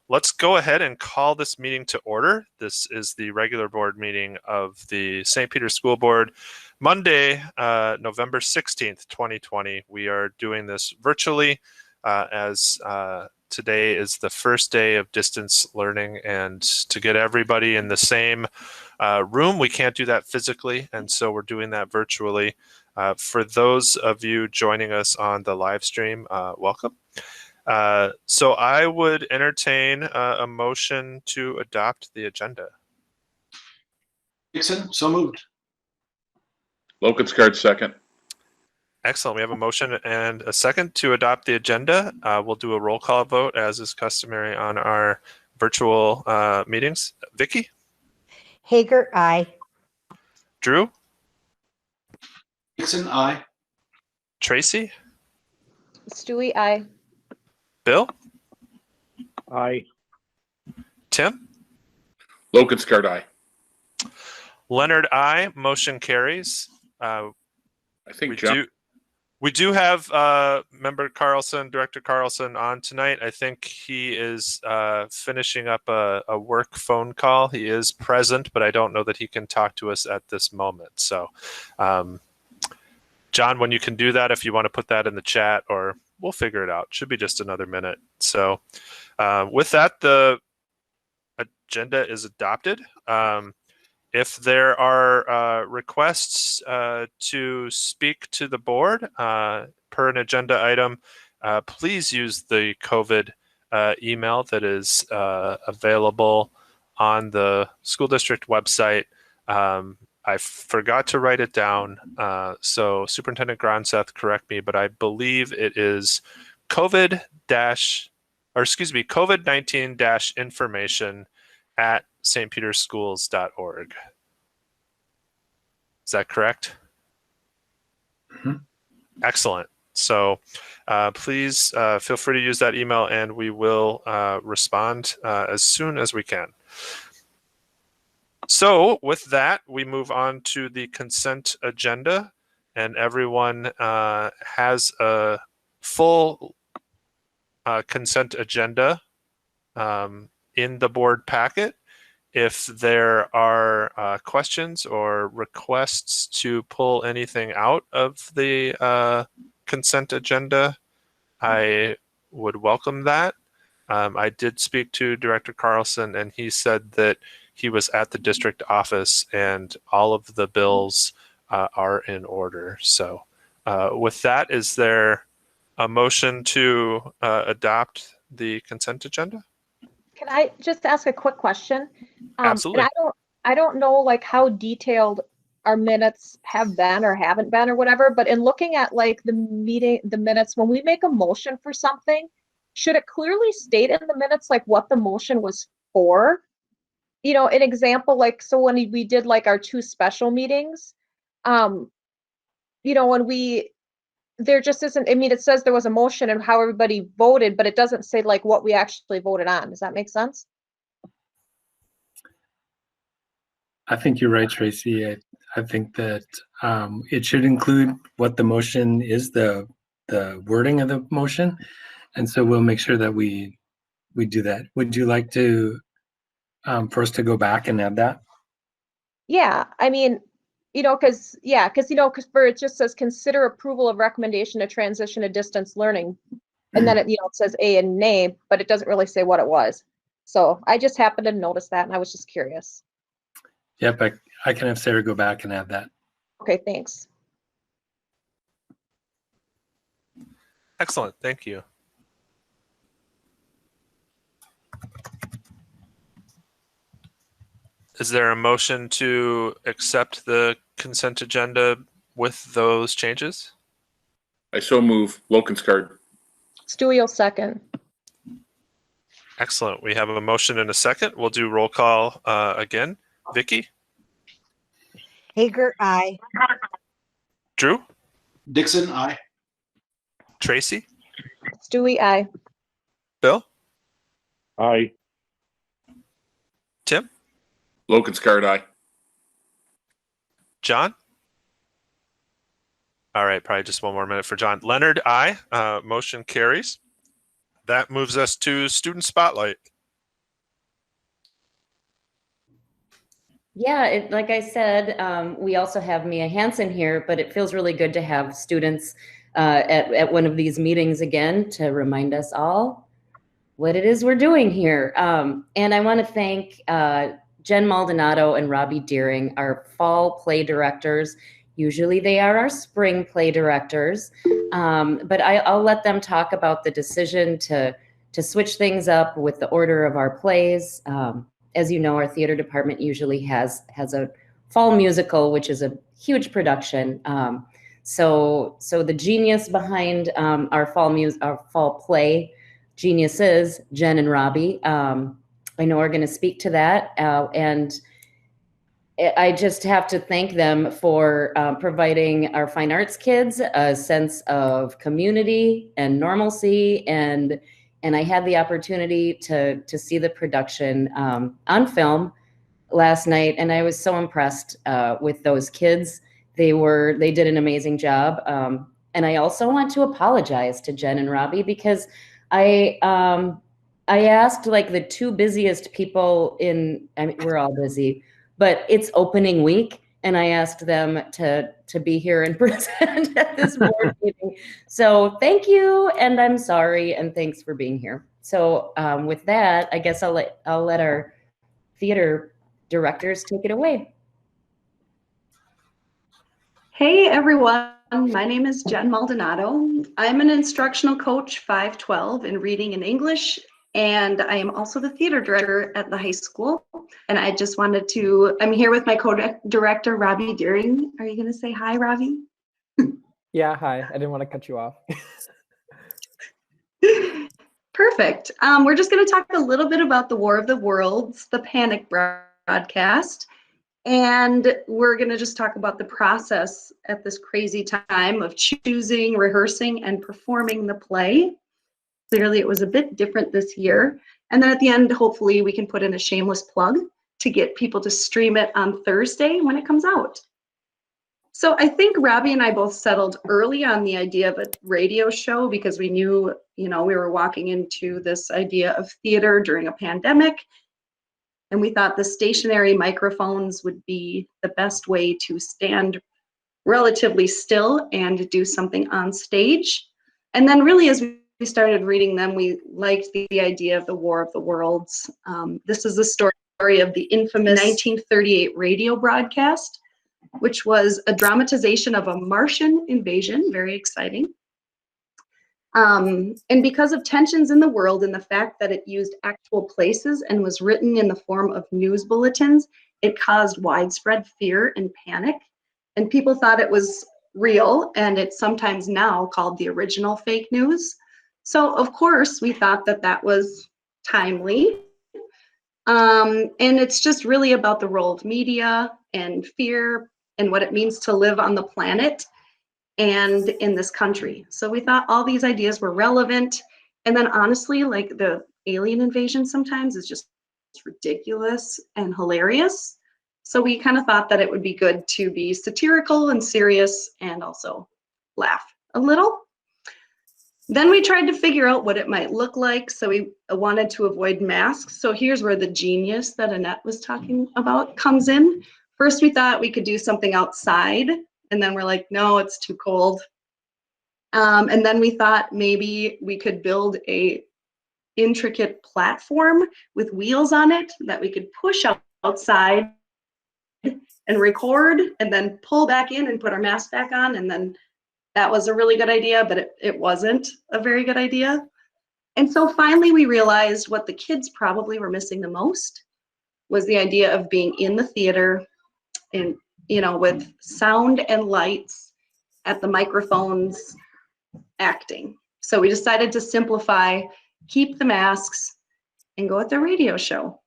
let's go ahead and call this meeting to order. This is the regular board meeting of the St. Peter School Board, Monday, November 16th, 2020. We are doing this virtually as today is the first day of distance learning, and to get everybody in the same room, we can't do that physically, and so we're doing that virtually. For those of you joining us on the live stream, welcome. So I would entertain a motion to adopt the agenda. Dixon, so moved. Lokenskart, second. Excellent. We have a motion and a second to adopt the agenda. We'll do a roll call vote as is customary on our virtual meetings. Vicky? Hager, aye. Drew? Dixon, aye. Tracy? Stewie, aye. Bill? Aye. Tim? Lokenskart, aye. Leonard, aye. Motion carries. I think We do have member Carlson, Director Carlson on tonight. I think he is finishing up a work phone call. He is present, but I don't know that he can talk to us at this moment. So, John, when you can do that, if you want to put that in the chat, or we'll figure it out. Should be just another minute. So with that, the agenda is adopted. If there are requests to speak to the board per an agenda item, please use the COVID email that is available on the school district website. I forgot to write it down, so Superintendent Gronseth, correct me, but I believe it is COVID-19-information@stpeterschools.org. Is that correct? Mm-hmm. Excellent. So please feel free to use that email, and we will respond as soon as we can. So with that, we move on to the consent agenda, and everyone has a full consent agenda in the board packet. If there are questions or requests to pull anything out of the consent agenda, I would welcome that. I did speak to Director Carlson, and he said that he was at the district office and all of the bills are in order. So with that, is there a motion to adopt the consent agenda? Can I just ask a quick question? Absolutely. And I don't know like how detailed our minutes have been or haven't been or whatever, but in looking at like the minutes, when we make a motion for something, should it clearly state in the minutes like what the motion was for? You know, an example, like, so when we did like our 2 special meetings, you know, when there just isn't, I mean, it says there was a motion and how everybody voted, but it doesn't say like what we actually voted on. Does that make sense? I think you're right, Tracy. I think that it should include what the motion is, the wording of the motion. And so we'll make sure that we do that. Would you like to for us to go back and add that? Yeah, I mean, you know, because for it just says consider approval of recommendation to transition to distance learning, and then it, you know, it says A and nay, but it doesn't really say what it was. So I just happened to notice that, and I was just curious. Yep, I can have Sarah go back and add that. Okay, thanks. Excellent, thank you. Is there a motion to accept the consent agenda with those changes? I so move. Lokenskart. Stewie will second. Excellent. We have a motion and a second. We'll do roll call again. Vicky? Hager, aye. Drew? Dixon, aye. Tracy? Stewie, aye. Bill? Aye. Tim? Lokenskart, aye. John? All right, probably just one more minute for John. Leonard, aye. Motion carries. That moves us to student spotlight. Yeah, like I said, we also have Mia Hansen here, but it feels really good to have students at one of these meetings again to remind us all what it is we're doing here. And I want to thank Jen Maldonado and Robbie Deering, our fall play directors. Usually they are our spring play directors, but I'll let them talk about the decision to switch things up with the order of our plays. As you know, our theater department usually has a fall musical, which is a huge production. So the genius behind our fall play geniuses, Jen and Robbie, I know are going to speak to that, and I just have to thank them for providing our fine arts kids a sense of community and normalcy, and I had the opportunity to see the production on film last night, and I was so impressed with those kids. They did an amazing job, and I also want to apologize to Jen and Robbie because I asked like the two busiest people I mean, we're all busy, but it's opening week, and I asked them to be here and present at this board meeting. So thank you, and I'm sorry, and thanks for being here. So with that, I guess I'll let our theater directors take it away. Hey everyone, my name is Jen Maldonado. I'm an instructional coach 512 in reading and English, and I am also the theater director at the high school. And I just wanted I'm here with my co-director, Robbie Deering. Are you going to say hi, Robbie? Yeah, hi. I didn't want to cut you off. Perfect. We're just going to talk a little bit about the War of the Worlds, the Panic broadcast. And we're going to just talk about the process at this crazy time of choosing, rehearsing, and performing the play. Clearly, it was a bit different this year. And then at the end, hopefully, we can put in a shameless plug to get people to stream it on Thursday when it comes out. So I think Robbie and I both settled early on the idea of a radio show because we knew, we were walking into this idea of theater during a pandemic. And we thought the stationary microphones would be the best way to stand relatively still and do something on stage. And then really as we started reading them, we liked the idea of the War of the Worlds. This is the story of the infamous 1938 radio broadcast, which was a dramatization of a Martian invasion, very exciting. And because of tensions in the world and the fact that it used actual places and was written in the form of news bulletins, it caused widespread fear and panic. And people thought it was real, and it's sometimes now called the original fake news. So of course, we thought that that was timely. And it's just really about the role of media and fear and what it means to live on the planet and in this country. So we thought all these ideas were relevant. And then honestly, like the alien invasion sometimes is just ridiculous and hilarious. So we kind of thought that it would be good to be satirical and serious and also laugh a little. Then we tried to figure out what it might look like. So we wanted to avoid masks. So here's where the genius that Annette was talking about comes in. First, we thought we could do something outside. And then we're like, no, it's too cold. And then we thought maybe we could build a intricate platform with wheels on it that we could push outside and record and then pull back in and put our mask back on. And then that was a really good idea, but it wasn't a very good idea. And so finally we realized what the kids probably were missing the most was the idea of being in the theater and with sound and lights at the microphones acting. So we decided to simplify, keep the masks, and go with the radio show.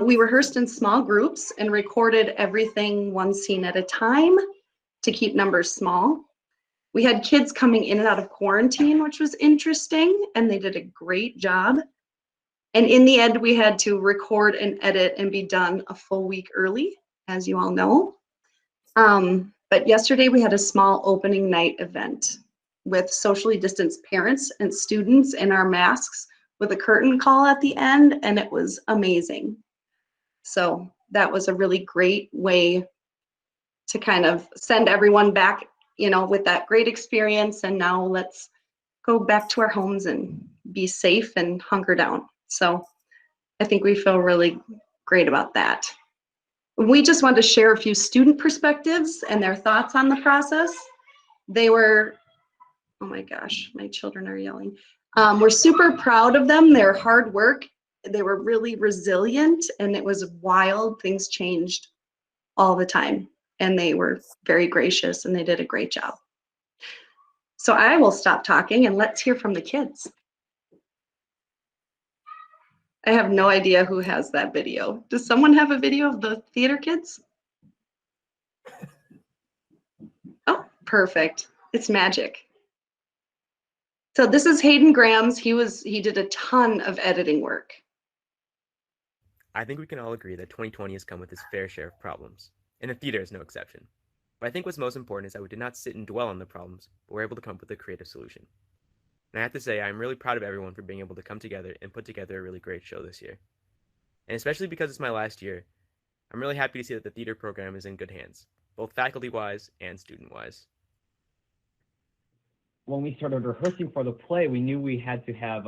We rehearsed in small groups and recorded everything one scene at a time to keep numbers small. We had kids coming in and out of quarantine, which was interesting, and they did a great job. And in the end, we had to record and edit and be done a full week early, as you all know. But yesterday we had a small opening night event with socially distanced parents and students in our masks with a curtain call at the end, and it was amazing. So that was a really great way to kind of send everyone back, with that great experience. And now let's go back to our homes and be safe and hunker down. So I think we feel really great about that. We just wanted to share a few student perspectives and their thoughts on the process. They were, oh my gosh, my children are yelling. We're super proud of them, their hard work. They were really resilient, and it was wild. Things changed all the time, and they were very gracious, and they did a great job. So I will stop talking and let's hear from the kids. I have no idea who has that video. Does someone have a video of the theater kids? Oh, perfect. It's magic. So this is Hayden Graham's. He did a ton of editing work. I think we can all agree that 2020 has come with its fair share of problems, and the theater is no exception. But I think what's most important is that we did not sit and dwell on the problems, but were able to come up with a creative solution. And I have to say, I'm really proud of everyone for being able to come together and put together a really great show this year. And especially because it's my last year, I'm really happy to see that the theater program is in good hands, both faculty-wise and student-wise. When we started rehearsing for the play, we knew we had to have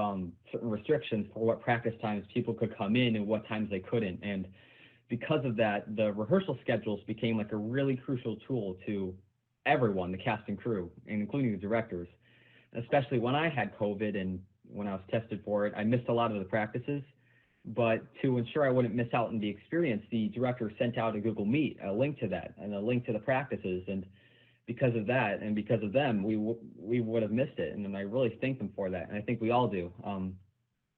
certain restrictions for what practice times people could come in and what times they couldn't. And because of that, the rehearsal schedules became like a really crucial tool to everyone, the cast and crew, and including the directors. Especially when I had COVID and when I was tested for it, I missed a lot of the practices. But to ensure I wouldn't miss out on the experience, the director sent out a Google Meet, a link to that, and a link to the practices. And because of that and because of them, we would have missed it. And I really thank them for that. And I think we all do.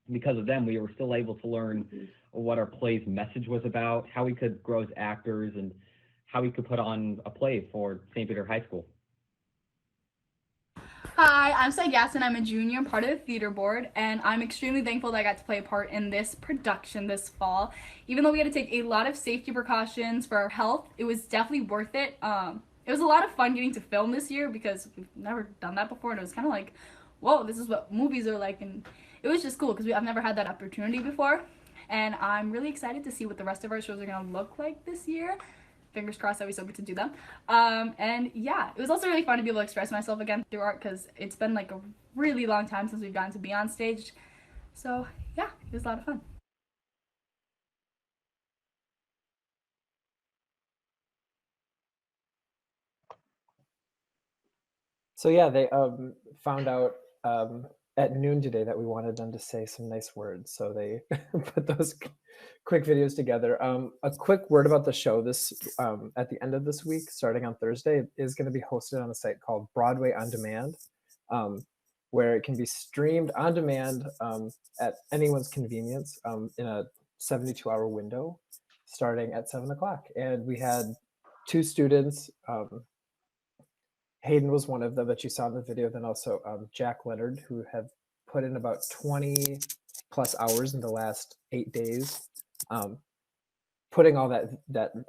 Because of them, we were still able to learn what our play's message was about, how we could grow as actors, and how we could put on a play for St. Peter High School. Hi, I'm Sai Gasson. I'm a junior, part of the theater board, and I'm extremely thankful that I got to play a part in this production this fall. Even though we had to take a lot of safety precautions for our health, it was definitely worth it. It was a lot of fun getting to film this year because we've never done that before, and it was kind of like, whoa, this is what movies are like, and it was just cool because I've never had that opportunity before, and I'm really excited to see what the rest of our shows are going to look like this year. Fingers crossed that we still get to do them. And yeah, it was also really fun to be able to express myself again through art because it's been like a really long time since we've gotten to be on stage. So yeah, it was a lot of fun. So yeah, they found out at noon today that we wanted them to say some nice words. So they put those quick videos together. A quick word about the show. This at the end of this week, starting on Thursday, is going to be hosted on a site called Broadway On Demand, where it can be streamed on demand at anyone's convenience in a 72-hour window starting at 7 o'clock. And we had 2 students, Hayden was one of them that you saw in the video, then also Jack Leonard, who have put in about 20 plus hours in the last 8 days, putting all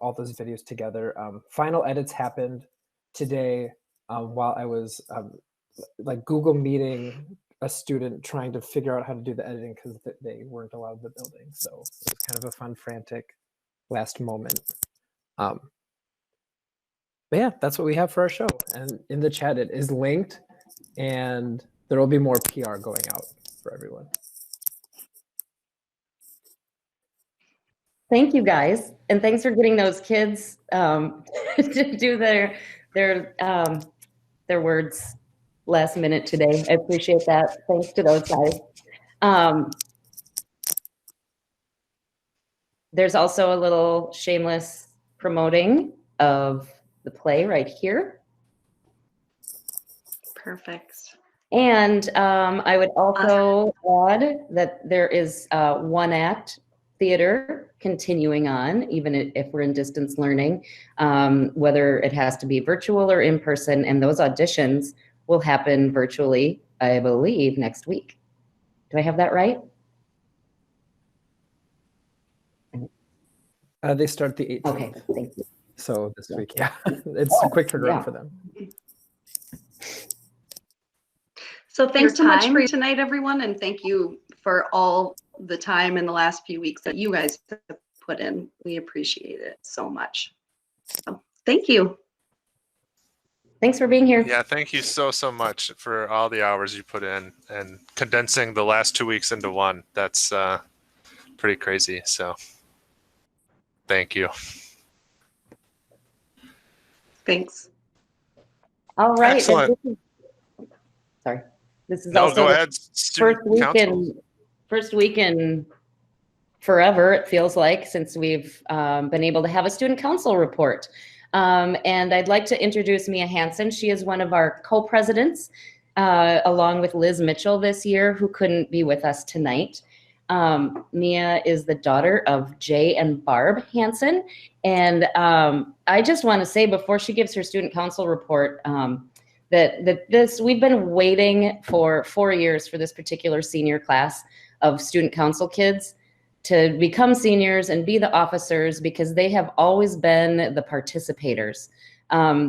all those videos together. Final edits happened today while I was like Google meeting a student trying to figure out how to do the editing because they weren't allowed the building. So it was kind of a fun, frantic last moment. But yeah, that's what we have for our show. And in the chat, it is linked, and there will be more PR going out for everyone. Thank you guys, and thanks for getting those kids to do their words last minute today. I appreciate that. Thanks to those guys. There's also a little shameless promoting of the play right here. Perfect. And I would also add that there is one act theater continuing on, even if we're in distance learning, whether it has to be virtual or in person, and those auditions will happen virtually, I believe, next week. Do I have that right? They start the 18th. Okay, thank you. So this week, yeah, it's a quick turnaround for them. So thanks so much for tonight, everyone, and thank you for all the time in the last few weeks that you guys have put in. We appreciate it so much. So thank you. Thanks for being here. Yeah, thank you so much for all the hours you put in and condensing the last 2 weeks into one. That's pretty crazy. So thank you. Thanks. All right. and Excellent. Sorry. This is No, also go the ahead. Student council. first week in forever, it feels like, since we've been able to have a student council report. And I'd like to introduce Mia Hansen. She is one of our co-presidents, along with Liz Mitchell this year, who couldn't be with us tonight. Mia is the daughter of Jay and Barb Hansen. And I just want to say, before she gives her student council report, that we've been waiting for 4 years for this particular senior class of student council kids to become seniors and be the officers, because they have always been the participators.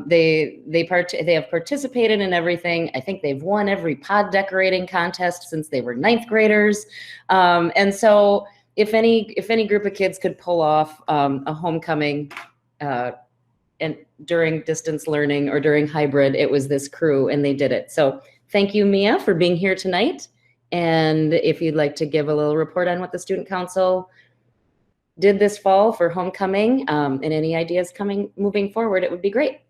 They have participated in everything. I think they've won every pod decorating contest since they were 9th graders. And so if any group of kids could pull off a homecoming and during distance learning or during hybrid, it was this crew, and they did it. So thank you, Mia, for being here tonight. And if you'd like to give a little report on what the student council did this fall for homecoming, and any ideas moving forward, it would be great.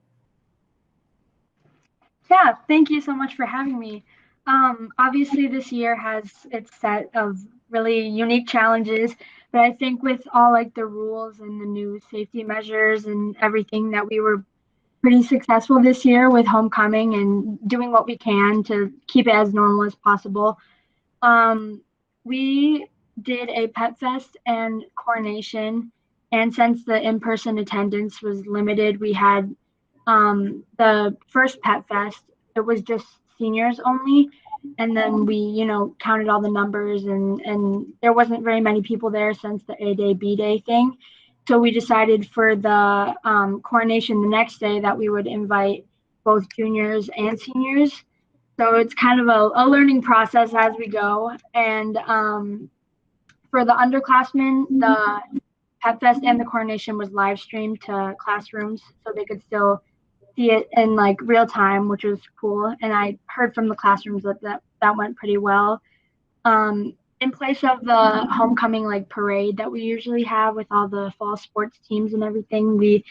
Yeah, thank you so much for having me. Obviously, this year has its set of really unique challenges, but I think with all like the rules and the new safety measures and everything, that we were pretty successful this year with homecoming and doing what we can to keep it as normal as possible. We did a pet fest and coronation, and since the in-person attendance was limited, we had the first pet fest. It was just seniors only, and then we counted all the numbers, and there wasn't very many people there since the A Day B Day thing. So we decided for the coronation the next day that we would invite both juniors and seniors. So it's kind of a learning process as we go. And for the underclassmen, the Pet Fest and the coronation was live streamed to classrooms, so they could still see it in like real time, which was cool. And I heard from the classrooms that went pretty well. In place of the homecoming like parade that we usually have with all the fall sports teams and everything, we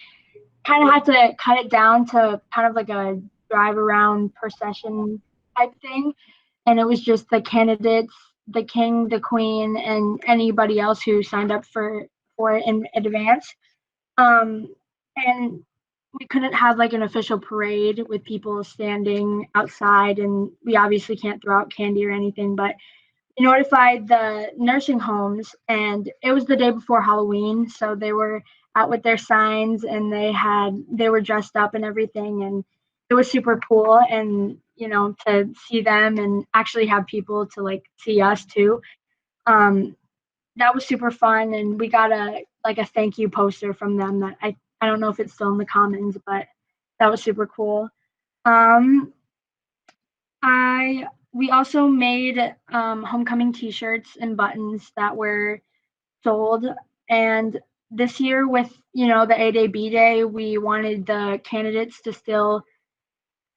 kind of had to cut it down to kind of like a drive around procession type thing. And it was just the candidates, the king, the queen, and anybody else who signed up for it in advance. And we couldn't have like an official parade with people standing outside, and we obviously can't throw out candy or anything, but we notified the nursing homes, and it was the day before Halloween, so they were out with their signs, and they were dressed up and everything, and it was super cool. And to see them and actually have people to like see us too, that was super fun. And we got a thank you poster from them that I don't know if it's still in the commons, but that was super cool. We also made homecoming t-shirts and buttons that were sold. And this year with, the A Day B Day, we wanted the candidates to still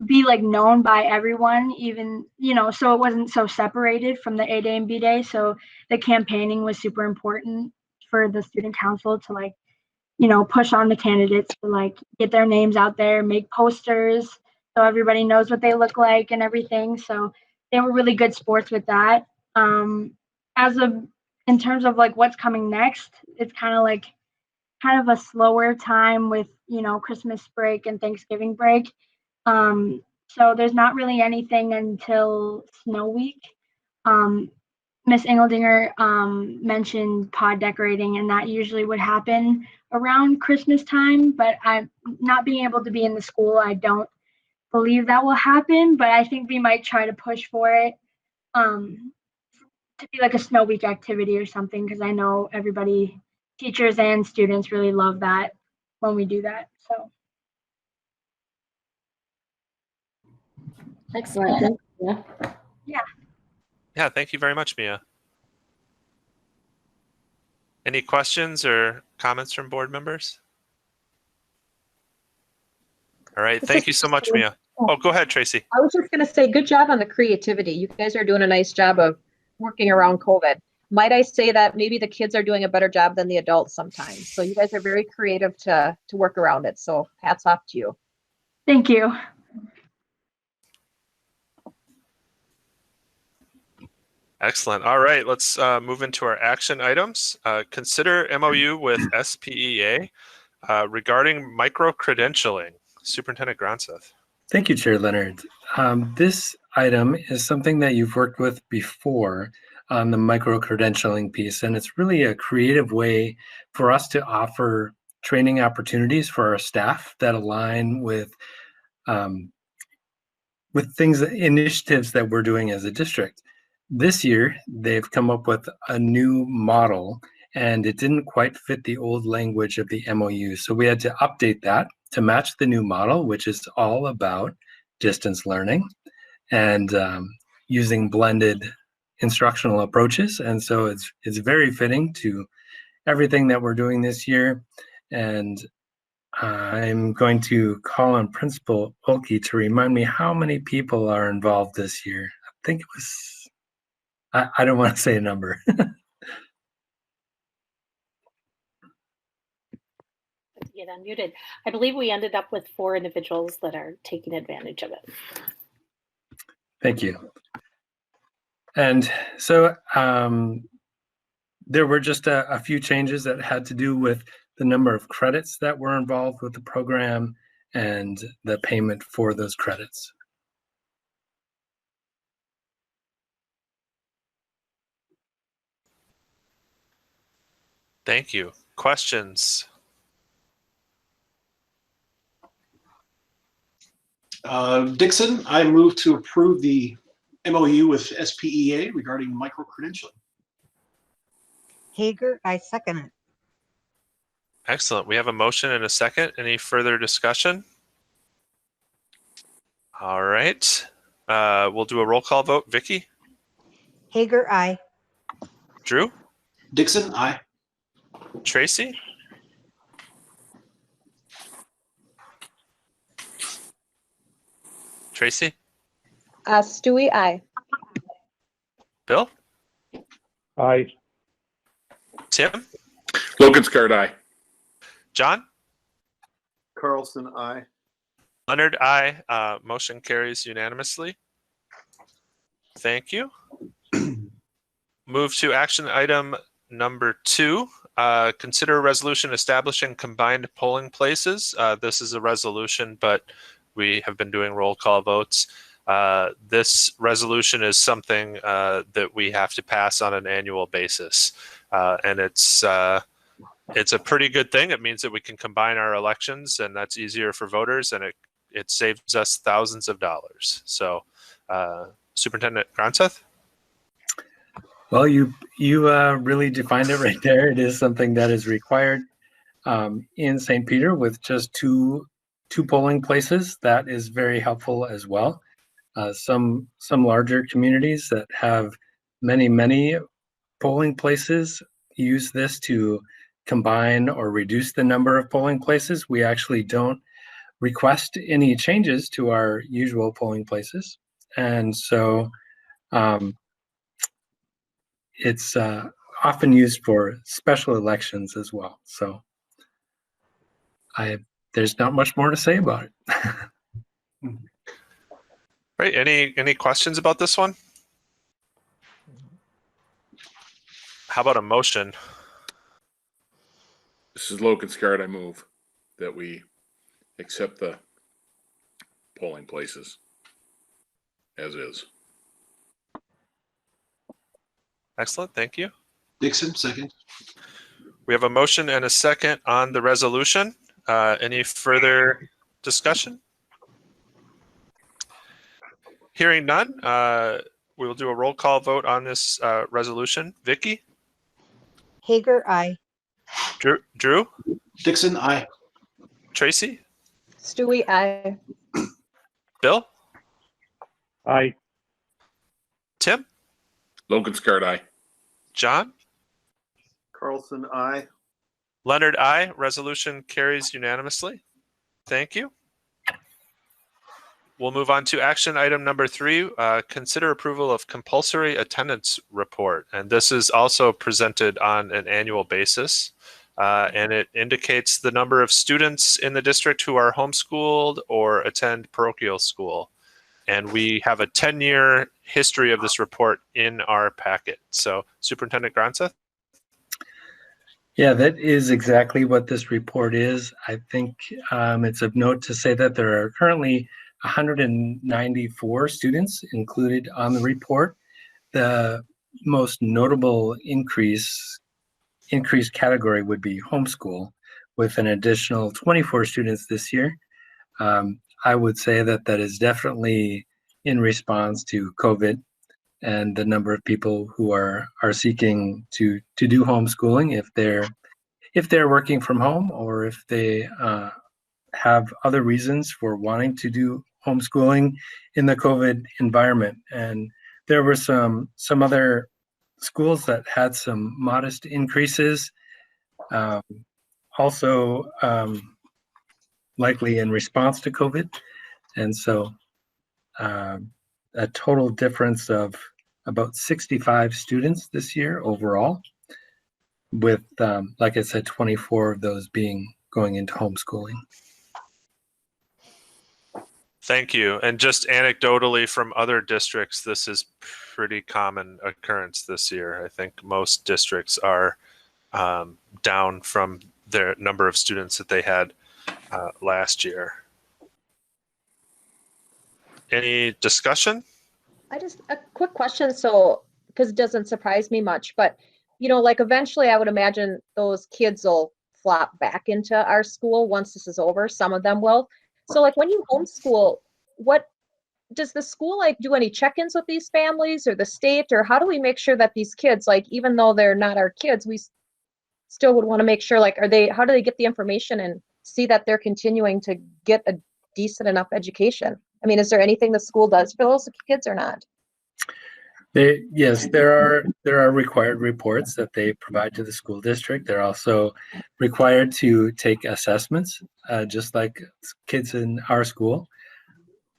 be like known by everyone, even, so it wasn't so separated from the A Day and B Day. So the campaigning was super important for the student council to like, push on the candidates to like get their names out there, make posters so everybody knows what they look like and everything. So they were really good sports with that. In terms of like what's coming next, it's kind of a slower time with, Christmas break and Thanksgiving break. So there's not really anything until Snow Week. Miss Engeldinger mentioned pod decorating, and that usually would happen around Christmas time, but I'm not being able to be in the school. I don't believe that will happen, but I think we might try to push for it to be like a Snow Week activity or something, because I know everybody, teachers and students, really love that when we do that. So. Excellent. Yeah. Yeah, thank you very much, Mia. Any questions or comments from board members? All right, thank you so much, Mia. Oh, go ahead, Tracy. I was just going to say, good job on the creativity. You guys are doing a nice job of working around COVID. Might I say that maybe the kids are doing a better job than the adults sometimes. So you guys are very creative to work around it. So hats off to you. Thank you. Excellent. All right, let's move into our action items. Consider MOU with SPEA regarding micro-credentialing. Superintendent Gronseth. Thank you, Chair Leonard. This item is something that you've worked with before on the micro-credentialing piece, and it's really a creative way for us to offer training opportunities for our staff that align with things, initiatives that we're doing as a district. This year, they've come up with a new model, and it didn't quite fit the old language of the MOU. So we had to update that to match the new model, which is all about distance learning and using blended instructional approaches. And so it's very fitting to everything that we're doing this year. And I'm going to call on Principal Olkey to remind me how many people are involved this year. I think it was, I don't want to say a number. Get unmuted. I believe we ended up with 4 individuals that are taking advantage of it. Thank you. And so there were just a few changes that had to do with the number of credits that were involved with the program and the payment for those credits. Thank you. Questions? Dixon, I move to approve the MOU with SPEA regarding micro-credentialing. Hager, I second it. Excellent. We have a motion and a second. Any further discussion? All right. We'll do a roll call vote. Vicky? Hager, I. Drew? Dixon, aye. Tracy? Tracy? Stewie, aye. Bill? Aye. Tim? Logan's-Card, aye. John? Carlson, aye. Leonard, aye. Motion carries unanimously. Thank you. Move to action item number 2. Consider a resolution establishing combined polling places. This is a resolution, but we have been doing roll call votes. This resolution is something that we have to pass on an annual basis. And it's a pretty good thing. It means that we can combine our elections, and that's easier for voters, and it saves us thousands of dollars. So, Superintendent Gronseth? Well, you really defined it right there. It is something that is required in St. Peter with just two polling places. That is very helpful as well. Some larger communities that have many polling places use this to combine or reduce the number of polling places. We actually don't request any changes to our usual polling places. And so it's often used for special elections as well. So there's not much more to say about it. Right. Any questions about this one? How about a motion? This is Logan's-Card, I move that we accept the polling places as is. Excellent. Thank you. Dixon, second. We have a motion and a second on the resolution. Any further discussion? Hearing none, we will do a roll call vote on this resolution. Vicky? Hager, I. Drew? Dixon, aye. Tracy? Stewie, aye. Bill? Aye. Tim? Logan's-Card, aye. John? Carlson, I. Leonard, I. Resolution carries unanimously. Thank you. We'll move on to action item number 3, consider approval of compulsory attendance report. And this is also presented on an annual basis. And it indicates the number of students in the district who are homeschooled or attend parochial school. And we have a 10-year history of this report in our packet. So Superintendent Gronseth? Yeah, that is exactly what this report is. I think it's of note to say that there are currently 194 students included on the report. The most notable increased category would be homeschool, with an additional 24 students this year. I would say that that is definitely in response to COVID and the number of people who are seeking to do homeschooling if they're working from home, or if they have other reasons for wanting to do homeschooling in the COVID environment. And there were some other schools that had some modest increases, also likely in response to COVID. And so a total difference of about 65 students this year overall, with, like I said, 24 of those going into homeschooling. Thank you. And just anecdotally from other districts, this is pretty common occurrence this year. I think most districts are down from their number of students that they had last year. Any discussion? A quick question. So, because it doesn't surprise me much, but like eventually I would imagine those kids will flop back into our school once this is over. Some of them will. So like when you homeschool, what does the school like do any check-ins with these families or the state, or how do we make sure that these kids, like even though they're not our kids, we still would want to make sure, like, how do they get the information and see that they're continuing to get a decent enough education? I mean, is there anything the school does for those kids or not? Yes, there are required reports that they provide to the school district. They're also required to take assessments, just like kids in our school.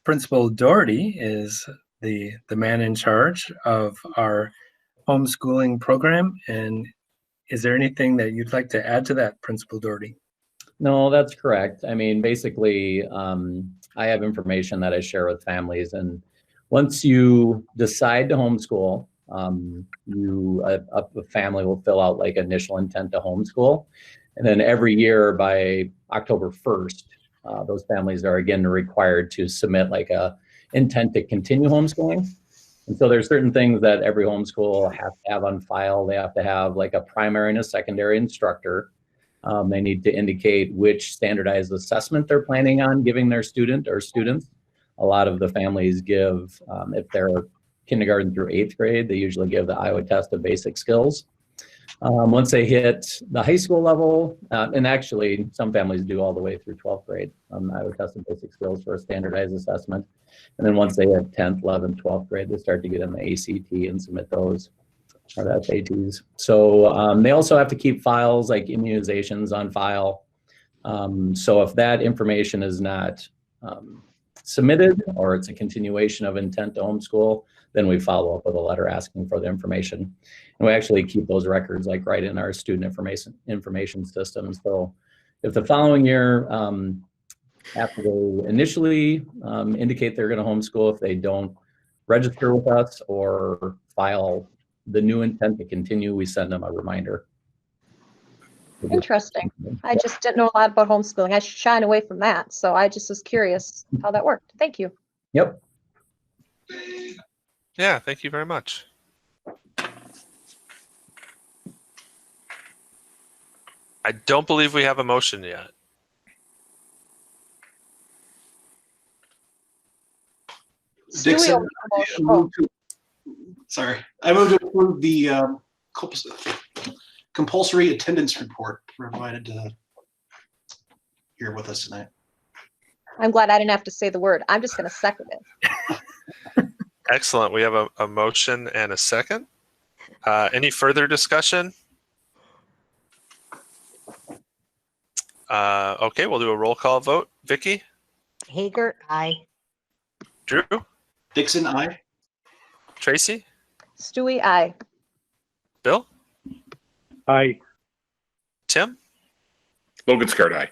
Principal Doherty is the man in charge of our homeschooling program. And is there anything that you'd like to add to that, Principal Doherty? No, that's correct. I mean, basically, I have information that I share with families, and once you decide to homeschool, a family will fill out like initial intent to homeschool. And then every year by October 1st, those families are again required to submit like a intent to continue homeschooling. And so there's certain things that every homeschool has to have on file. They have to have like a primary and a secondary instructor. They need to indicate which standardized assessment they're planning on giving their student or students. A lot of the families give, if they're kindergarten through 8th grade, they usually give the Iowa test of basic skills. Once they hit the high school level, and actually some families do all the way through 12th grade, Iowa test of basic skills for a standardized assessment. And then once they hit 10th, 11th, 12th grade, they start to get in the ACT and submit those, or the SATs. So they also have to keep files like immunizations on file. So if that information is not submitted, or it's a continuation of intent to homeschool, then we follow up with a letter asking for the information. And we actually keep those records like right in our student information system. So if the following year, after they initially indicate they're going to homeschool, if they don't register with us or file the new intent to continue, we send them a reminder. Interesting. I just didn't know a lot about homeschooling. I shine away from that. So I just was curious how that worked. Thank you. Yep. Yeah, thank you very much. I don't believe we have a motion yet. Dixon, I move to approve the compulsory attendance report provided here with us tonight. I'm glad I didn't have to say the word. I'm just going to second it. Excellent. We have a motion and a second. Any further discussion? Okay, we'll do a roll call vote. Vicky, Hager, I. Drew, Dixon, aye. Tracy, Stewie, aye. Bill, Aye. Tim, Logan Scarred, aye.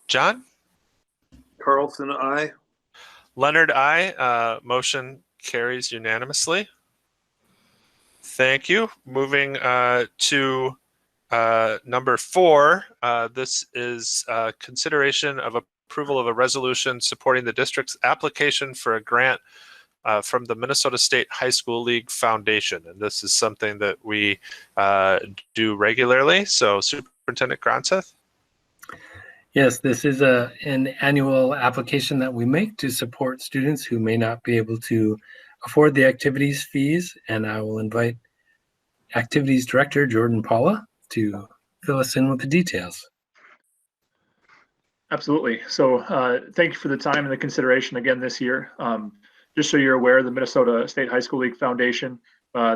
John, Carlson, aye. Leonard, I. Motion carries unanimously. Thank you. Moving to number 4. This is consideration of approval of a resolution supporting the district's application for a grant from the Minnesota State High School League Foundation. And this is something that we do regularly. So Superintendent Gronseth. Yes, this is an annual application that we make to support students who may not be able to afford the activities fees. And I will invite Activities Director Jordan Paula to fill us in with the details. Absolutely. So thank you for the time and the consideration again this year. Just so you're aware, the Minnesota State High School League Foundation,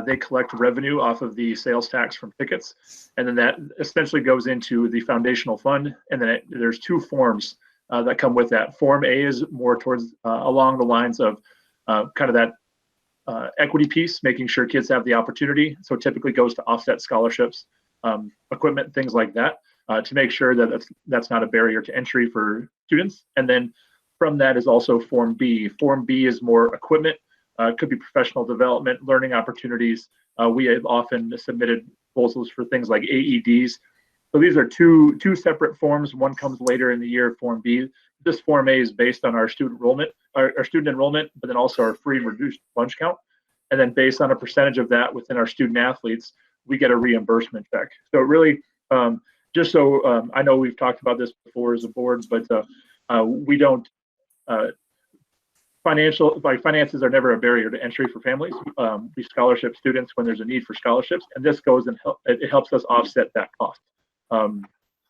they collect revenue off of the sales tax from tickets. And then that essentially goes into the foundational fund. And then there's 2 forms that come with that. Form A is more towards along the lines of kind of that equity piece, making sure kids have the opportunity. So typically goes to offset scholarships, equipment, things like that, to make sure that that's not a barrier to entry for students. And then from that is also Form B. Form B is more equipment. It could be professional development, learning opportunities. We have often submitted proposals for things like AEDs. So these are two separate forms. One comes later in the year, Form B. This Form A is based on our student enrollment, but then also our free and reduced lunch count. And then based on a percentage of that within our student athletes, we get a reimbursement check. So it really, just so I know we've talked about this before as a board, but we don't, finances are never a barrier to entry for families. We scholarship students when there's a need for scholarships, and this goes and it helps us offset that cost.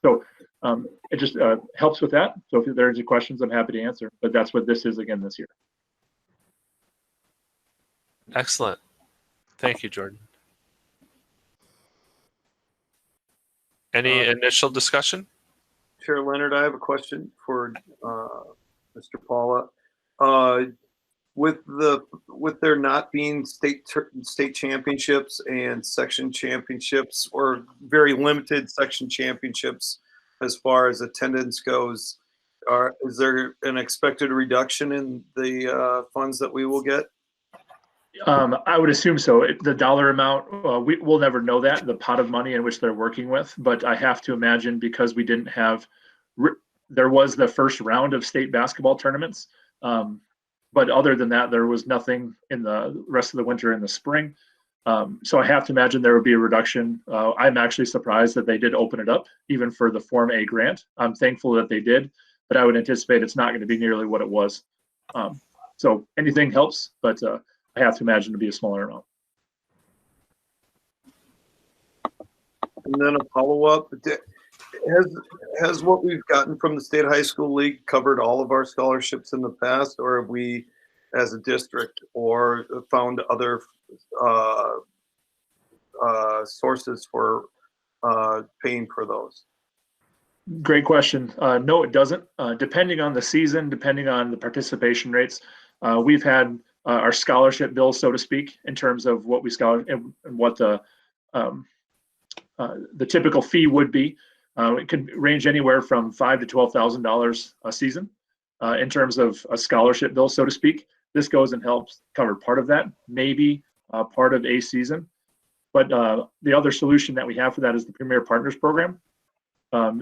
It just helps with that. So if there's any questions, I'm happy to answer, but that's what this is again this year. Excellent. Thank you, Jordan. Any initial discussion? Chair Leonard, I have a question for Mr. Paula. With there not being state championships and section championships, or very limited section championships as far as attendance goes, is there an expected reduction in the funds that we will get? I would assume so. The dollar amount, we'll never know that, the pot of money in which they're working with, but I have to imagine because we didn't have, there was the first round of state basketball tournaments. But other than that, there was nothing in the rest of the winter and the spring. So I have to imagine there would be a reduction. I'm actually surprised that they did open it up, even for the Form A grant. I'm thankful that they did, but I would anticipate it's not going to be nearly what it was. So anything helps, but I have to imagine to be a smaller amount. And then a follow-up. Has what we've gotten from the State High School League covered all of our scholarships in the past, or have we, as a district, or found other sources for paying for those? Great question. No, it doesn't. Depending on the season, depending on the participation rates, we've had our scholarship bill, so to speak, in terms of what we scholar and what the typical fee would be. It could range anywhere from $5,000 to $12,000 a season in terms of a scholarship bill, so to speak. This goes and helps cover part of that, maybe part of a season. But the other solution that we have for that is the Premier Partners Program.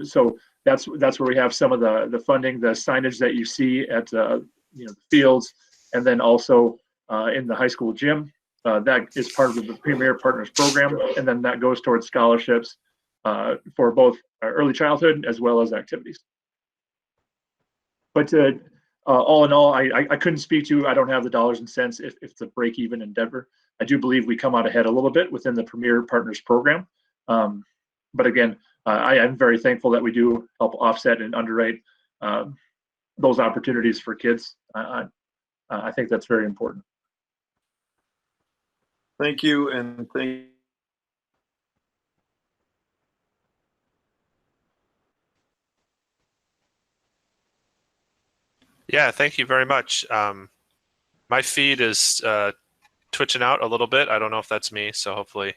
So that's where we have some of the funding, the signage that you see at the fields, and then also in the high school gym. That is part of the Premier Partners Program, and then that goes towards scholarships for both early childhood as well as activities. But all in all, I couldn't speak to, I don't have the dollars and cents if it's a break-even endeavor. I do believe we come out ahead a little bit within the Premier Partners Program. But again, I am very thankful that we do help offset and underwrite those opportunities for kids. I think that's very important. Thank you, and thank. Yeah, thank you very much. My feed is twitching out a little bit. I don't know if that's me, so hopefully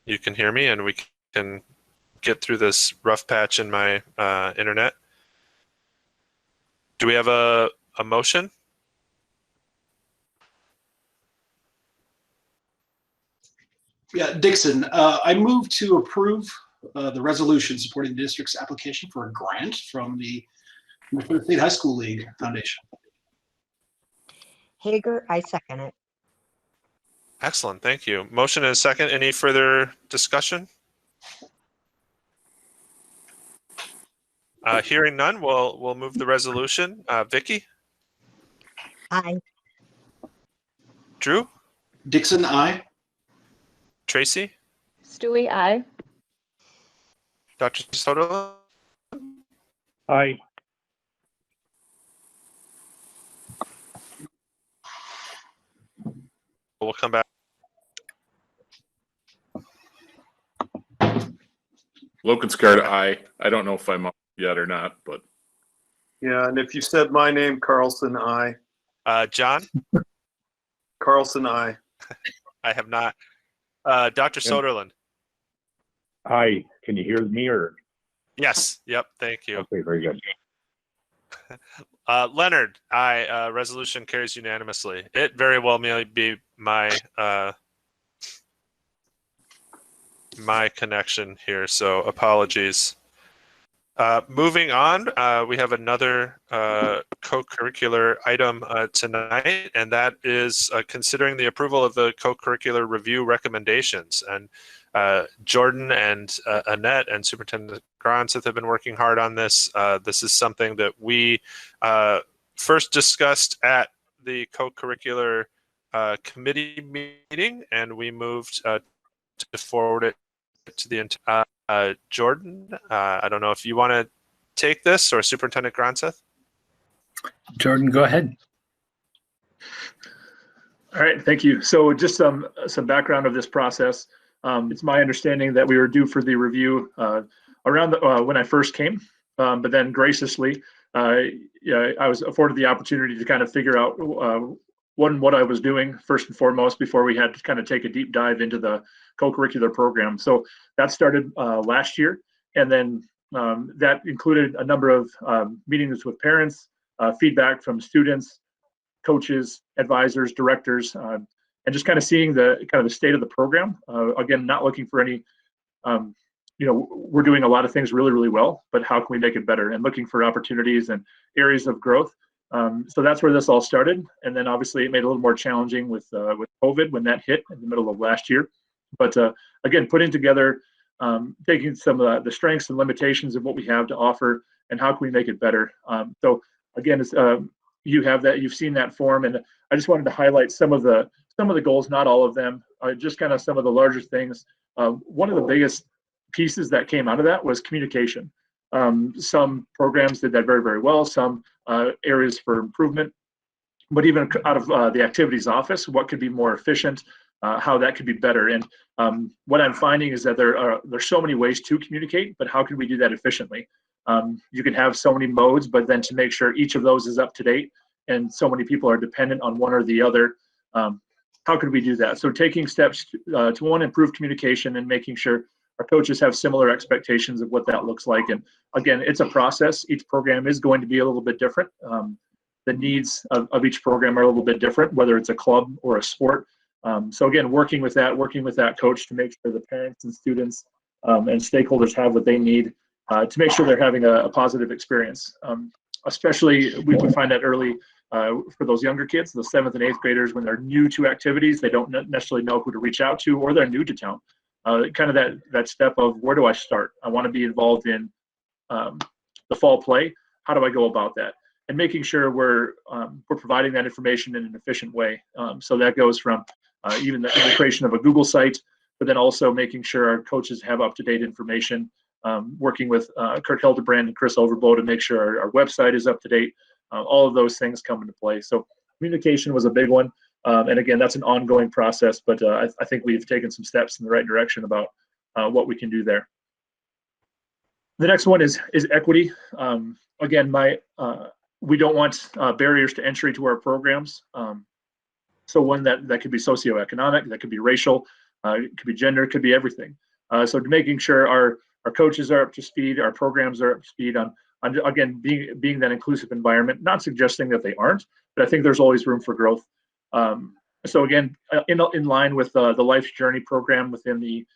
you can hear me and we can get through this rough patch in my internet. Do we have a motion? Yeah, Dixon, I move to approve the resolution supporting the district's application for a grant from the Minnesota State High School League Foundation. Hager, I second it. Excellent, thank you. Motion and a second. Any further discussion? Hearing none, we'll move the resolution. Vicky? Aye. Drew? Dixon, aye. Tracy? Stewie, aye. Dr. Soto? Aye. We'll come back. Lokenskart, aye. I don't know if I'm up yet or not, but Yeah, and if you said my name, Carlson, I. John? Carlson, I. I have not. Dr. Soderlund? Aye. Can you hear me or? Yes. Yep. Thank you. Okay, very good. Leonard, aye. Resolution carries unanimously. It very well may be my my connection here, so apologies. Moving on, we have another co-curricular item tonight, and that is considering the approval of the co-curricular review recommendations. And Jordan and Annette and Superintendent Gronseth have been working hard on this. This is something that we first discussed at the co-curricular committee meeting, and we moved to forward it to the entire Jordan. I don't know if you want to take this, or Superintendent Gronseth. Jordan, go ahead. All right, thank you. So just some background of this process. It's my understanding that we were due for the review around when I first came, but then graciously, I was afforded the opportunity to kind of figure out what I was doing first and foremost before we had to kind of take a deep dive into the co-curricular program. So that started last year, and then that included a number of meetings with parents, feedback from students, coaches, advisors, directors, and just kind of seeing the state of the program. Again, not looking for any, we're doing a lot of things really, really well, but how can we make it better? And looking for opportunities and areas of growth. So that's where this all started. And then obviously it made it a little more challenging with COVID when that hit in the middle of last year. But again, putting together, taking some of the strengths and limitations of what we have to offer and how can we make it better. So again, it's, you have that, you've seen that form, and I just wanted to highlight some of the goals, not all of them, just kind of some of the larger things. One of the biggest pieces that came out of that was communication. Some programs did that very, very well, some areas for improvement, but even out of the activities office, what could be more efficient, how that could be better. And what I'm finding is that there's so many ways to communicate, but how can we do that efficiently? You can have so many modes, but then to make sure each of those is up to date and so many people are dependent on one or the other, how could we do that? So taking steps to one, improve communication and making sure our coaches have similar expectations of what that looks like. And again, it's a process. Each program is going to be a little bit different. The needs of each program are a little bit different, whether it's a club or a sport. So again, working with that coach to make sure the parents and students and stakeholders have what they need to make sure they're having a positive experience. Especially, we find that early for those younger kids, the 7th and 8th graders, when they're new to activities, they don't necessarily know who to reach out to, or they're new to town. Kind of that step of, where do I start? I want to be involved in the fall play. How do I go about that? And making sure we're providing that information in an efficient way. So that goes from even the creation of a Google site, but then also making sure our coaches have up-to-date information, working with Kurt Hildebrand and Chris Overbo to make sure our website is up to date. All of those things come into play. So communication was a big one. And again, that's an ongoing process, but I think we've taken some steps in the right direction about what we can do there. The next one is equity. Again, We don't want barriers to entry to our programs. So one that could be socioeconomic, that could be racial, it could be gender, it could be everything. So making sure our coaches are up to speed, our programs are up to speed on again, being that inclusive environment, not suggesting that they aren't, but I think there's always room for growth. So again, in line with the Life's Journey program within the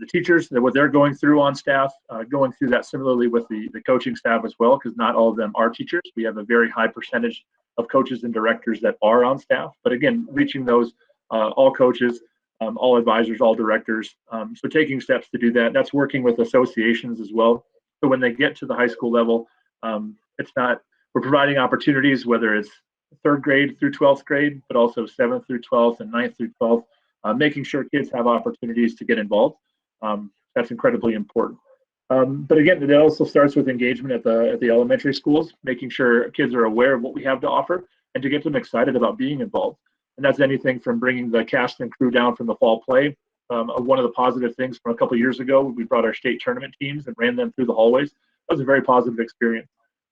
teachers, what they're going through on staff, going through that similarly with the coaching staff as well, because not all of them are teachers. We have a very high percentage of coaches and directors that are on staff. But again, reaching those all coaches, all advisors, all directors. So taking steps to do that. That's working with associations as well. So when they get to the high school level, we're providing opportunities, whether it's 3rd grade through 12th grade, but also 7th through 12th and 9th through 12th, making sure kids have opportunities to get involved. That's incredibly important. But again, it also starts with engagement at the elementary schools, making sure kids are aware of what we have to offer and to get them excited about being involved. And that's anything from bringing the cast and crew down from the fall play. One of the positive things from a couple of years ago, we brought our state tournament teams and ran them through the hallways. That was a very positive experience.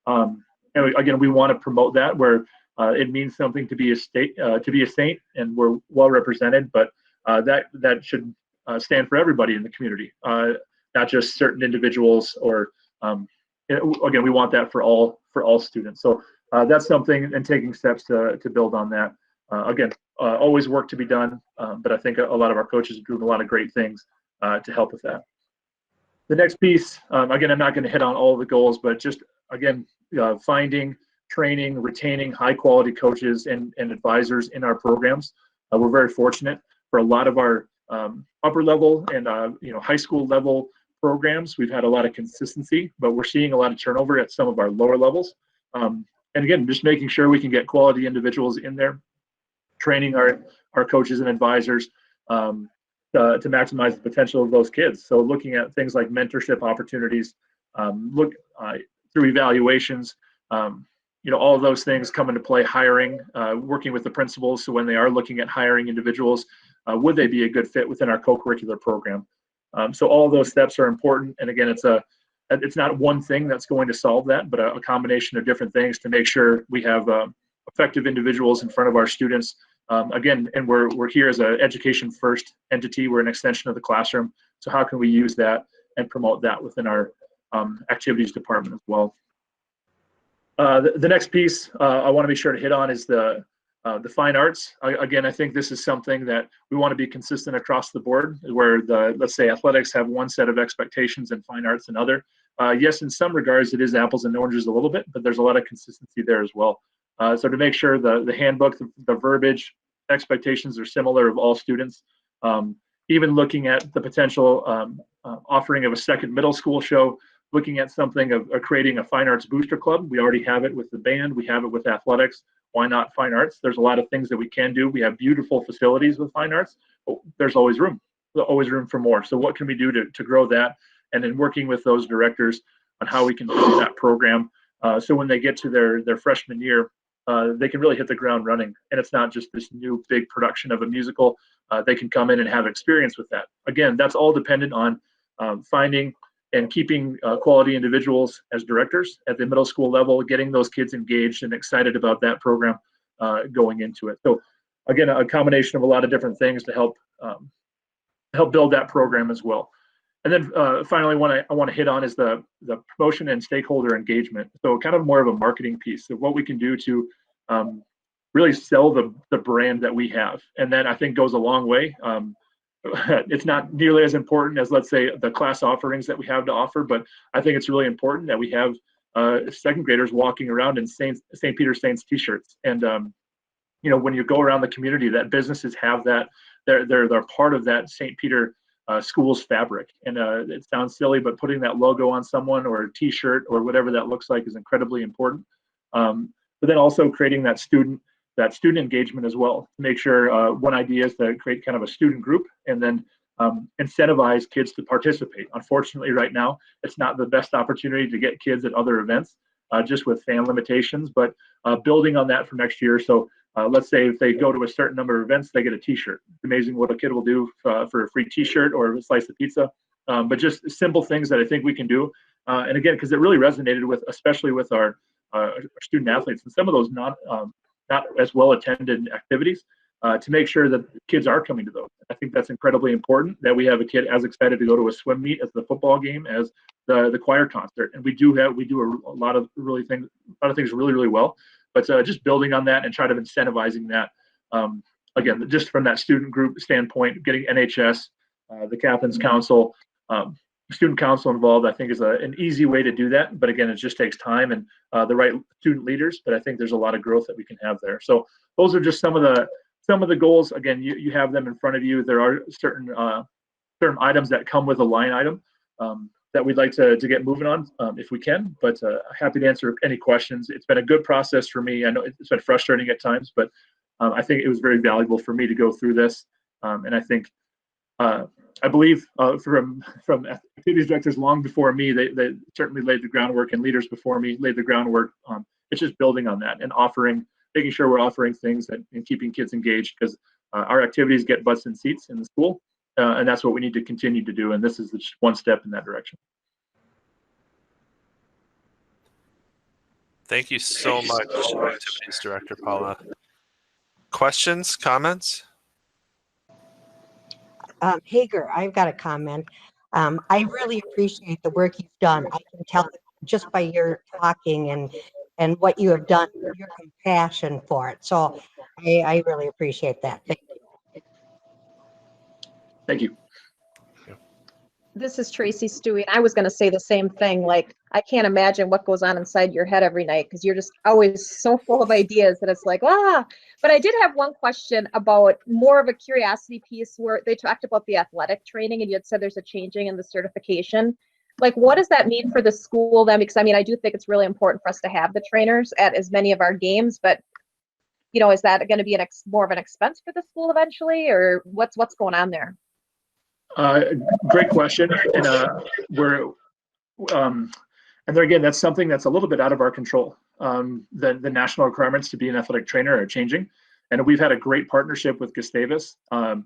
And again, we want to promote that where it means something to be a saint, and we're well represented, but that should stand for everybody in the community, not just certain individuals. Or again, we want that for all students. So that's something, and taking steps to build on that. Again, always work to be done, but I think a lot of our coaches are doing a lot of great things to help with that. The next piece, again, I'm not going to hit on all of the goals, but just again, finding, training, retaining high quality coaches and advisors in our programs. We're very fortunate for a lot of our upper level and high school level programs. We've had a lot of consistency, but we're seeing a lot of turnover at some of our lower levels. And again, just making sure we can get quality individuals in there, training our coaches and advisors to maximize the potential of those kids. So looking at things like mentorship opportunities, through evaluations, all of those things come into play. Hiring, working with the principals, so when they are looking at hiring individuals, would they be a good fit within our co-curricular program? So all of those steps are important. And again, it's not one thing that's going to solve that, but a combination of different things to make sure we have effective individuals in front of our students. Again, and we're here as an education first entity. We're an extension of the classroom. So how can we use that and promote that within our activities department as well? The next piece I want to be sure to hit on is the fine arts. Again, I think this is something that we want to be consistent across the board, where let's say athletics have one set of expectations and fine arts another. Yes, in some regards it is apples and oranges a little bit, but there's a lot of consistency there as well. So to make sure the handbook, the verbiage, expectations are similar of all students. Even looking at the potential offering of a second middle school show, looking at something of creating a fine arts booster club. We already have it with the band, we have it with athletics. Why not fine arts? There's a lot of things that we can do. We have beautiful facilities with fine arts, but there's always room for more. So what can we do to grow that? And then working with those directors on how we can build that program. So when they get to their freshman year, they can really hit the ground running. And it's not just this new big production of a musical. They can come in and have experience with that. Again, that's all dependent on finding and keeping quality individuals as directors at the middle school level, getting those kids engaged and excited about that program going into it. So again, a combination of a lot of different things to help build that program as well. And then finally, I want to hit on is the promotion and stakeholder engagement. So kind of more of a marketing piece of what we can do to really sell the brand that we have. And that I think goes a long way. It's not nearly as important as, let's say, the class offerings that we have to offer, but I think it's really important that we have second graders walking around in St. Peter Saints t-shirts. And when you go around the community, that businesses have that, they're part of that St. Peter school's fabric. And it sounds silly, but putting that logo on someone or a t-shirt or whatever that looks like is incredibly important. But then also creating that student engagement as well, to make sure one idea is to create kind of a student group and then incentivize kids to participate. Unfortunately, right now, it's not the best opportunity to get kids at other events just with fan limitations, but building on that for next year. So let's say if they go to a certain number of events, they get a t-shirt. It's amazing what a kid will do for a free t-shirt or a slice of pizza, but just simple things that I think we can do. And again, because it really resonated especially with our student athletes and some of those not as well attended activities to make sure that kids are coming to those. I think that's incredibly important that we have a kid as excited to go to a swim meet as the football game as the choir concert. And we do a lot of things really well. But just building on that and try to incentivizing that. Again, just from that student group standpoint, getting NHS, the Captain's Council, student council involved, I think is an easy way to do that. But again, it just takes time and the right student leaders. But I think there's a lot of growth that we can have there. So those are just some of the goals. Again, you have them in front of you. There are certain items that come with a line item that we'd like to get moving on if we can. But happy to answer any questions. It's been a good process for me. I know it's been frustrating at times, but I think it was very valuable for me to go through this. And I think I believe from activities directors long before me, they certainly laid the groundwork, and leaders before me laid the groundwork. It's just building on that and making sure we're offering things and keeping kids engaged, because our activities get butts in seats in the school, and that's what we need to continue to do. And this is just one step in that direction. Thank you so much, Activities Director Paula. Questions, comments? Hager, I've got a comment. I really appreciate the work you've done. I can tell just by your talking and what you have done, your compassion for it. So I really appreciate that. Thank you. Thank you. This is Tracy Stewie, and I was going to say the same thing. Like, I can't imagine what goes on inside your head every night, because you're just always so full of ideas that it's like, ah. But I did have one question about more of a curiosity piece where they talked about the athletic training, and you had said there's a changing in the certification. Like, what does that mean for the school then? Because I mean, I do think it's really important for us to have the trainers at as many of our games, but you know, is that going to be more of an expense for the school eventually, or what's going on there? Great question. And and there again, that's something that's a little bit out of our control. The national requirements to be an athletic trainer are changing, and we've had a great partnership with Gustavus. And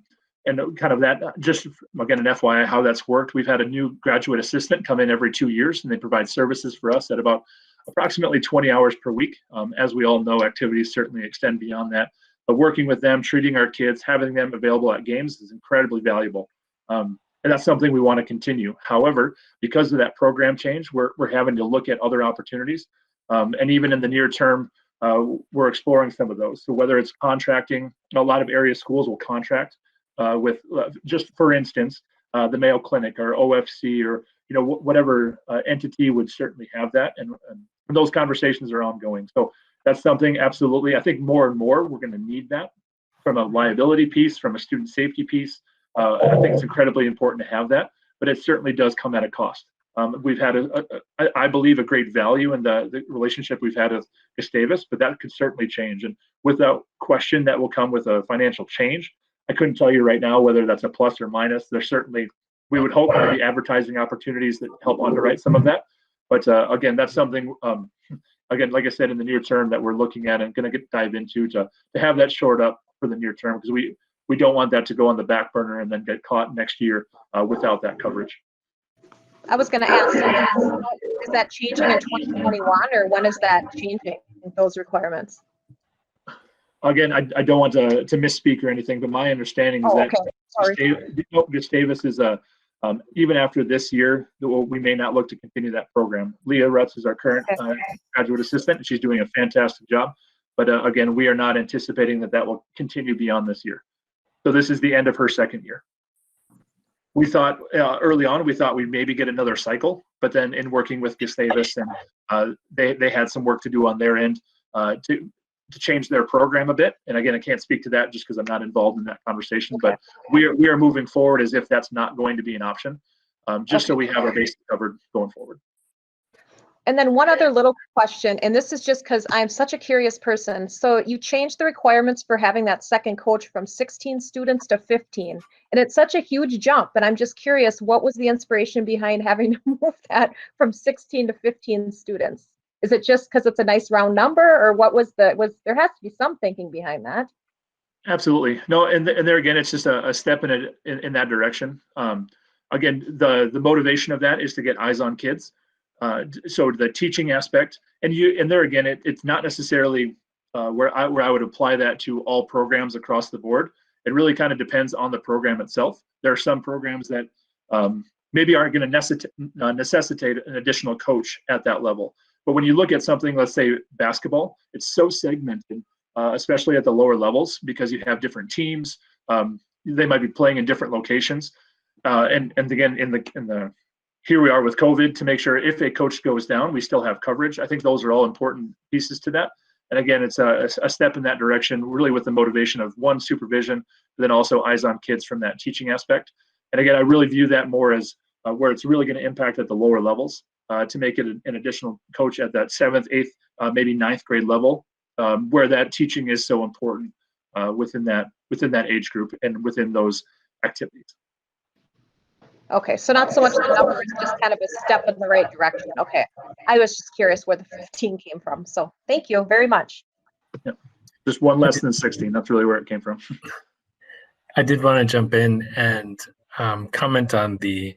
kind of that, just again, an FYI how that's worked. We've had a new graduate assistant come in every 2 years, and they provide services for us at about approximately 20 hours per week. As we all know, activities certainly extend beyond that. But working with them, treating our kids, having them available at games is incredibly valuable. And that's something we want to continue. However, because of that program change, we're having to look at other opportunities. And even in the near term, we're exploring some of those. So whether it's contracting, a lot of area schools will contract with, just for instance, the Mayo Clinic or OFC or whatever entity would certainly have that. And those conversations are ongoing. So that's something absolutely, I think more and more we're going to need that from a liability piece, from a student safety piece. I think it's incredibly important to have that, but it certainly does come at a cost. We've had, I believe, a great value in the relationship we've had with Gustavus, but that could certainly change. And without question, that will come with a financial change. I couldn't tell you right now whether that's a plus or minus. There's certainly, we would hope there be advertising opportunities that help underwrite some of that. But again, that's something, again, like I said, in the near term that we're looking at and going to dive into to have that shored up for the near term, because we don't want that to go on the back burner and then get caught next year without that coverage. I was going to ask, is that changing in 2021, or when is that changing, those requirements? Again, I don't want to misspeak or anything, but my understanding is that Gustavus is even after this year, we may not look to continue that program. Leah Rutz is our current graduate assistant, and she's doing a fantastic job. But again, we are not anticipating that will continue beyond this year. So this is the end of her second year. We thought early on, we thought we'd maybe get another cycle, but then in working with Gustavus, and they had some work to do on their end to change their program a bit. And again, I can't speak to that just because I'm not involved in that conversation, but we are moving forward as if that's not going to be an option, just so we have our basics covered going forward. And then one other little question, and this is just because I'm such a curious person. So you changed the requirements for having that second coach from 16 students to 15, and it's such a huge jump. And I'm just curious, what was the inspiration behind having to move that from 16 to 15 students? Is it just because it's a nice round number, or what was there has to be some thinking behind that? Absolutely. No, and there again, it's just a step in that direction. Again, the motivation of that is to get eyes on kids. So the teaching aspect, and there again, it's not necessarily where I would apply that to all programs across the board. It really kind of depends on the program itself. There are some programs that maybe aren't going to necessitate an additional coach at that level. But when you look at something, let's say basketball, it's so segmented, especially at the lower levels, because you have different teams. They might be playing in different locations. And again, in the here we are with COVID to make sure if a coach goes down, we still have coverage. I think those are all important pieces to that. And again, it's a step in that direction, really with the motivation of one, supervision, but then also eyes on kids from that teaching aspect. And again, I really view that more as where it's really going to impact at the lower levels to make it an additional coach at that 7th, 8th, maybe 9th grade level, where that teaching is so important within that age group and within those activities. Okay, so not so much the numbers, just kind of a step in the right direction. Okay, I was just curious where the 15 came from. So thank you very much. Yep. Just one less than 16. That's really where it came from. I did want to jump in and comment on the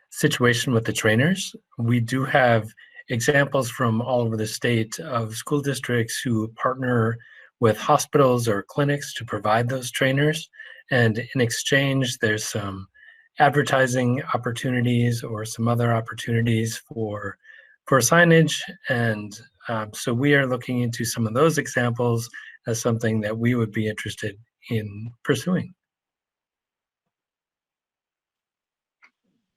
situation with the trainers. We do have examples from all over the state of school districts who partner with hospitals or clinics to provide those trainers. And in exchange, there's some advertising opportunities or some other opportunities for signage. And so we are looking into some of those examples as something that we would be interested in pursuing.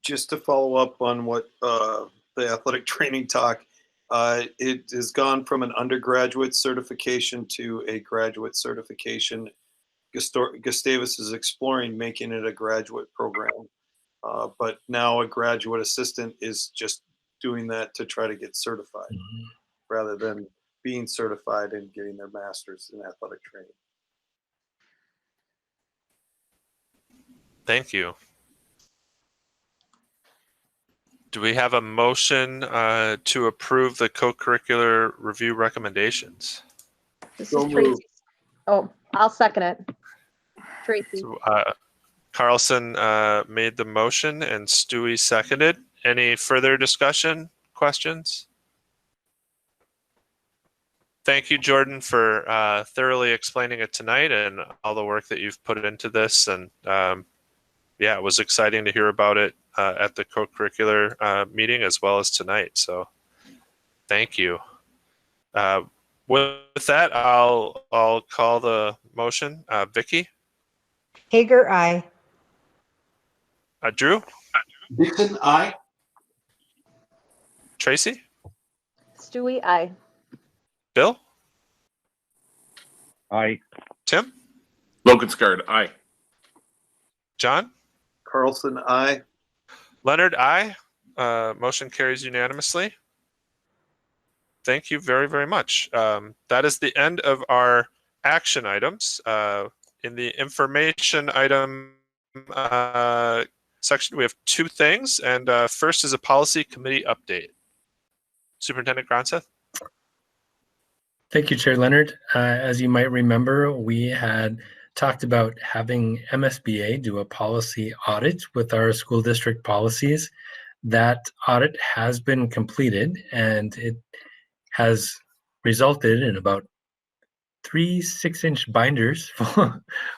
Just to follow up on what the athletic training talk, it has gone from an undergraduate certification to a graduate certification. Gustavus is exploring making it a graduate program, but now a graduate assistant is just doing that to try to get certified rather than being certified and getting their master's in athletic training. Thank you. Do we have a motion to approve the co-curricular review recommendations? This is Tracy. Oh, I'll second it. Tracy. So, Carlson made the motion and Stewie seconded. Any further discussion, questions? Thank you, Jordan, for thoroughly explaining it tonight and all the work that you've put into this. And yeah, it was exciting to hear about it at the co-curricular meeting as well as tonight. So thank you. With that, I'll call the motion. Vicky? Hager, aye. Drew? Dixon, aye. Tracy? Stewie, aye. Bill? Aye. Tim? Loganskard, aye. John? Carlson, aye. Leonard, aye. Motion carries unanimously. Thank you very, very much. That is the end of our action items. In the information item section, we have two things. And first is a policy committee update. Superintendent Gronseth. Thank you, Chair Leonard. As you might remember, we had talked about having MSBA do a policy audit with our school district policies. That audit has been completed and it has resulted in about 3 6-inch binders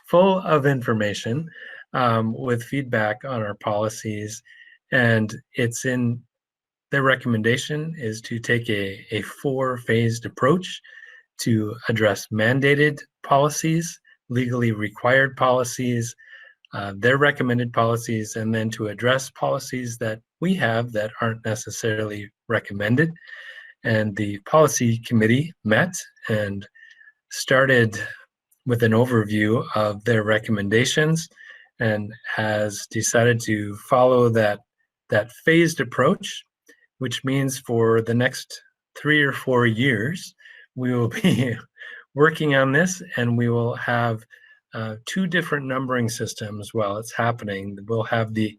full of information with feedback on our policies. And it's in their recommendation is to take a 4-phased approach to address mandated policies, legally required policies, their recommended policies, and then to address policies that we have that aren't necessarily recommended. And the policy committee met and started with an overview of their recommendations and has decided to follow that phased approach, which means for the next 3 or 4 years, we will be working on this and we will have 2 different numbering systems while it's happening. We'll have the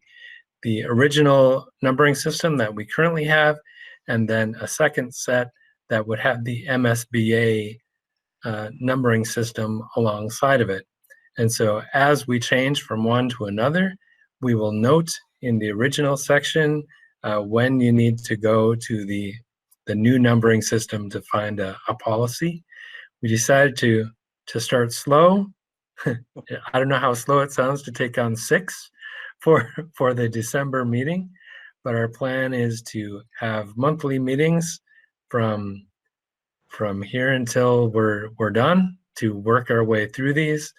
original numbering system that we currently have, and then a second set that would have the MSBA numbering system alongside of it. And so as we change from one to another, we will note in the original section when you need to go to the new numbering system to find a policy. We decided to start slow. I don't know how slow it sounds to take on 6 for the December meeting, but our plan is to have monthly meetings from here until we're done, to work our way through these.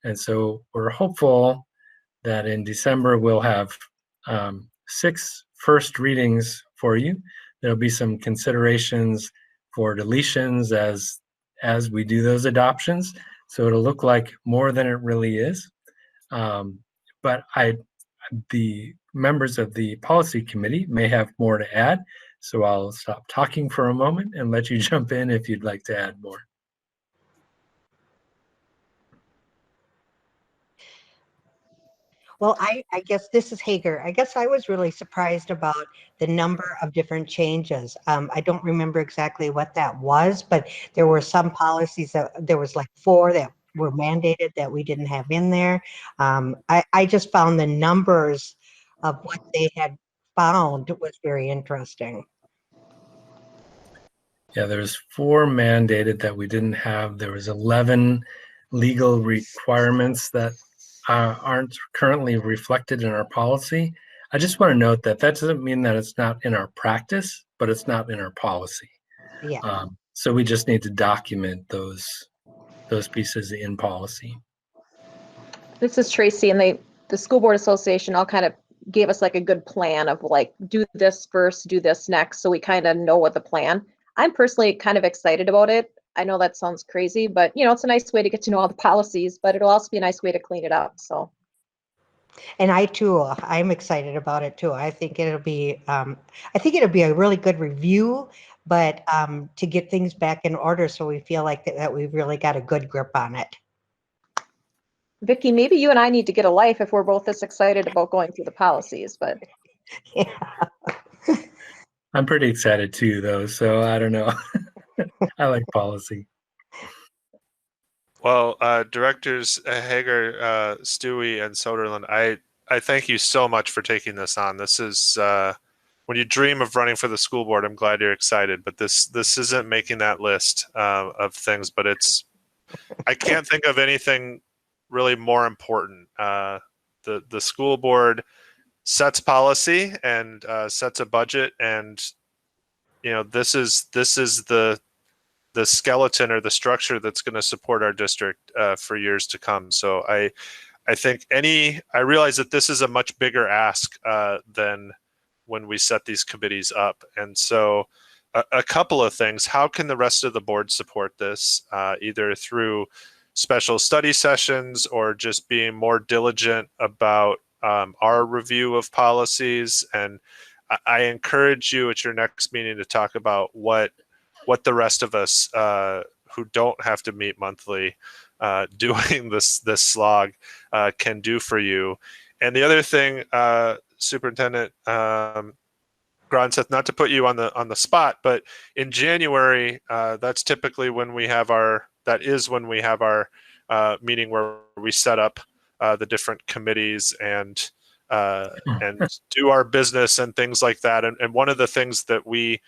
And so we're hopeful that in December we'll have 6 first readings for you. There'll be some considerations for deletions as we do those adoptions. So it'll look like more than it really is. But the members of the policy committee may have more to add. So I'll stop talking for a moment and let you jump in if you'd like to add more. Well, I guess this is Hager. I guess I was really surprised about the number of different changes. I don't remember exactly what that was, but there were some policies that there was like 4 that were mandated that we didn't have in there. I just found the numbers of what they had found was very interesting. Yeah, there's 4 mandated that we didn't have. There was 11 legal requirements that aren't currently reflected in our policy. I just want to note that doesn't mean that it's not in our practice, but it's not in our policy. Yeah. So we just need to document those pieces in policy. This is Tracy, and the School Board Association all kind of gave us like a good plan of like, do this first, do this next, so we kind of know what the plan. I'm personally kind of excited about it. I know that sounds crazy, but it's a nice way to get to know all the policies, but it'll also be a nice way to clean it up. So. And I'm excited about it too. I think it'll be a really good review, but to get things back in order so we feel like that we've really got a good grip on it. Vicki, maybe you and I need to get a life if we're both this excited about going through the policies, but. Yeah. I'm pretty excited too, though, so I don't know. I like policy. Well, Directors Hager, Stewie, and Soderlund, I thank you so much for taking this on. This is when you dream of running for the school board, I'm glad you're excited. But this isn't making that list of things. But I can't think of anything really more important. The school board sets policy and sets a budget, and this is the skeleton or the structure that's going to support our district for years to come. So I think I realize that this is a much bigger ask than when we set these committees up. And so a couple of things: how can the rest of the board support this, either through special study sessions or just being more diligent about our review of policies? And I encourage you at your next meeting to talk about what the rest of us who don't have to meet monthly doing this slog can do for you. And the other thing, Superintendent Gronseth, not to put you on the spot, but in January, that's typically when we have our meeting where we set up the different committees and do our business and things like that. And one of the things that we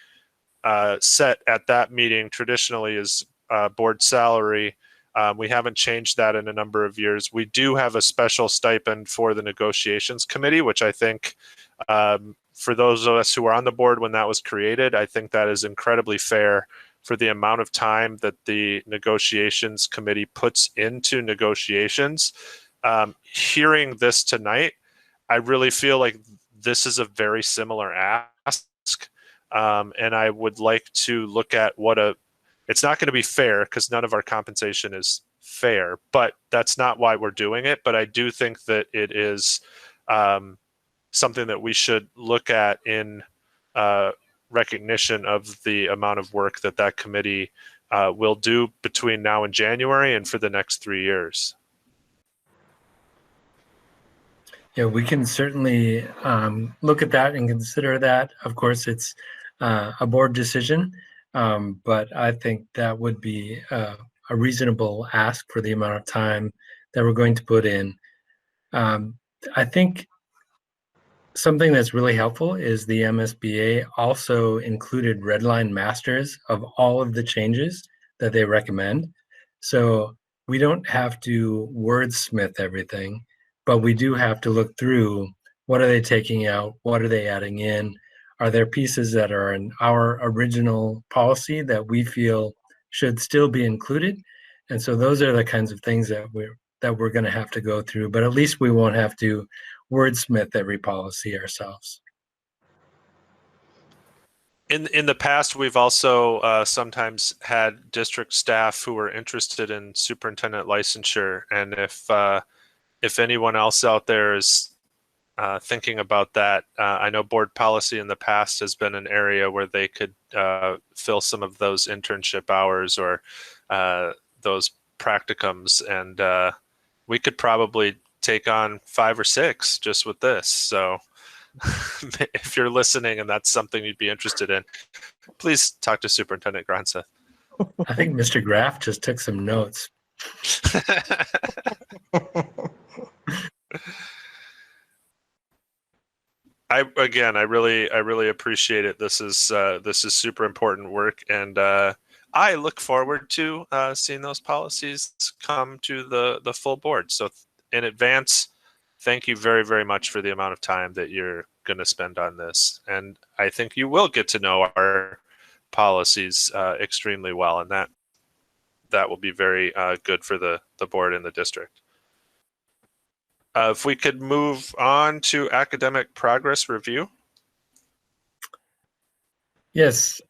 set at that meeting traditionally is board salary. We haven't changed that in a number of years. We do have a special stipend for the negotiations committee, which I think for those of us who were on the board when that was created, I think that is incredibly fair for the amount of time that the negotiations committee puts into negotiations. Hearing this tonight, I really feel like this is a very similar ask. And I would like to look at it's not going to be fair because none of our compensation is fair, but that's not why we're doing it. But I do think that it is something that we should look at in recognition of the amount of work that committee will do between now and January and for the next 3 years. Yeah, we can certainly look at that and consider that. Of course, it's a board decision, but I think that would be a reasonable ask for the amount of time that we're going to put in. I think something that's really helpful is the MSBA also included redline masters of all of the changes that they recommend. So we don't have to wordsmith everything, but we do have to look through what are they taking out, what are they adding in, are there pieces that are in our original policy that we feel should still be included? And so those are the kinds of things that we're going to have to go through, but at least we won't have to wordsmith every policy ourselves. In the past, we've also sometimes had district staff who were interested in superintendent licensure, and if anyone else out there is thinking about that, I know board policy in the past has been an area where they could fill some of those internship hours or those practicums, and we could probably take on 5 or 6 just with this. So if you're listening and that's something you'd be interested in, please talk to Superintendent Gronseth. I think Mr. Graff just took some notes. I really appreciate it. This is super important work, and I look forward to seeing those policies come to the full board. So in advance, thank you very, very much for the amount of time that you're going to spend on this. And I think you will get to know our policies extremely well, and that will be very good for the board and the district. If we could move on to academic progress review. Yes,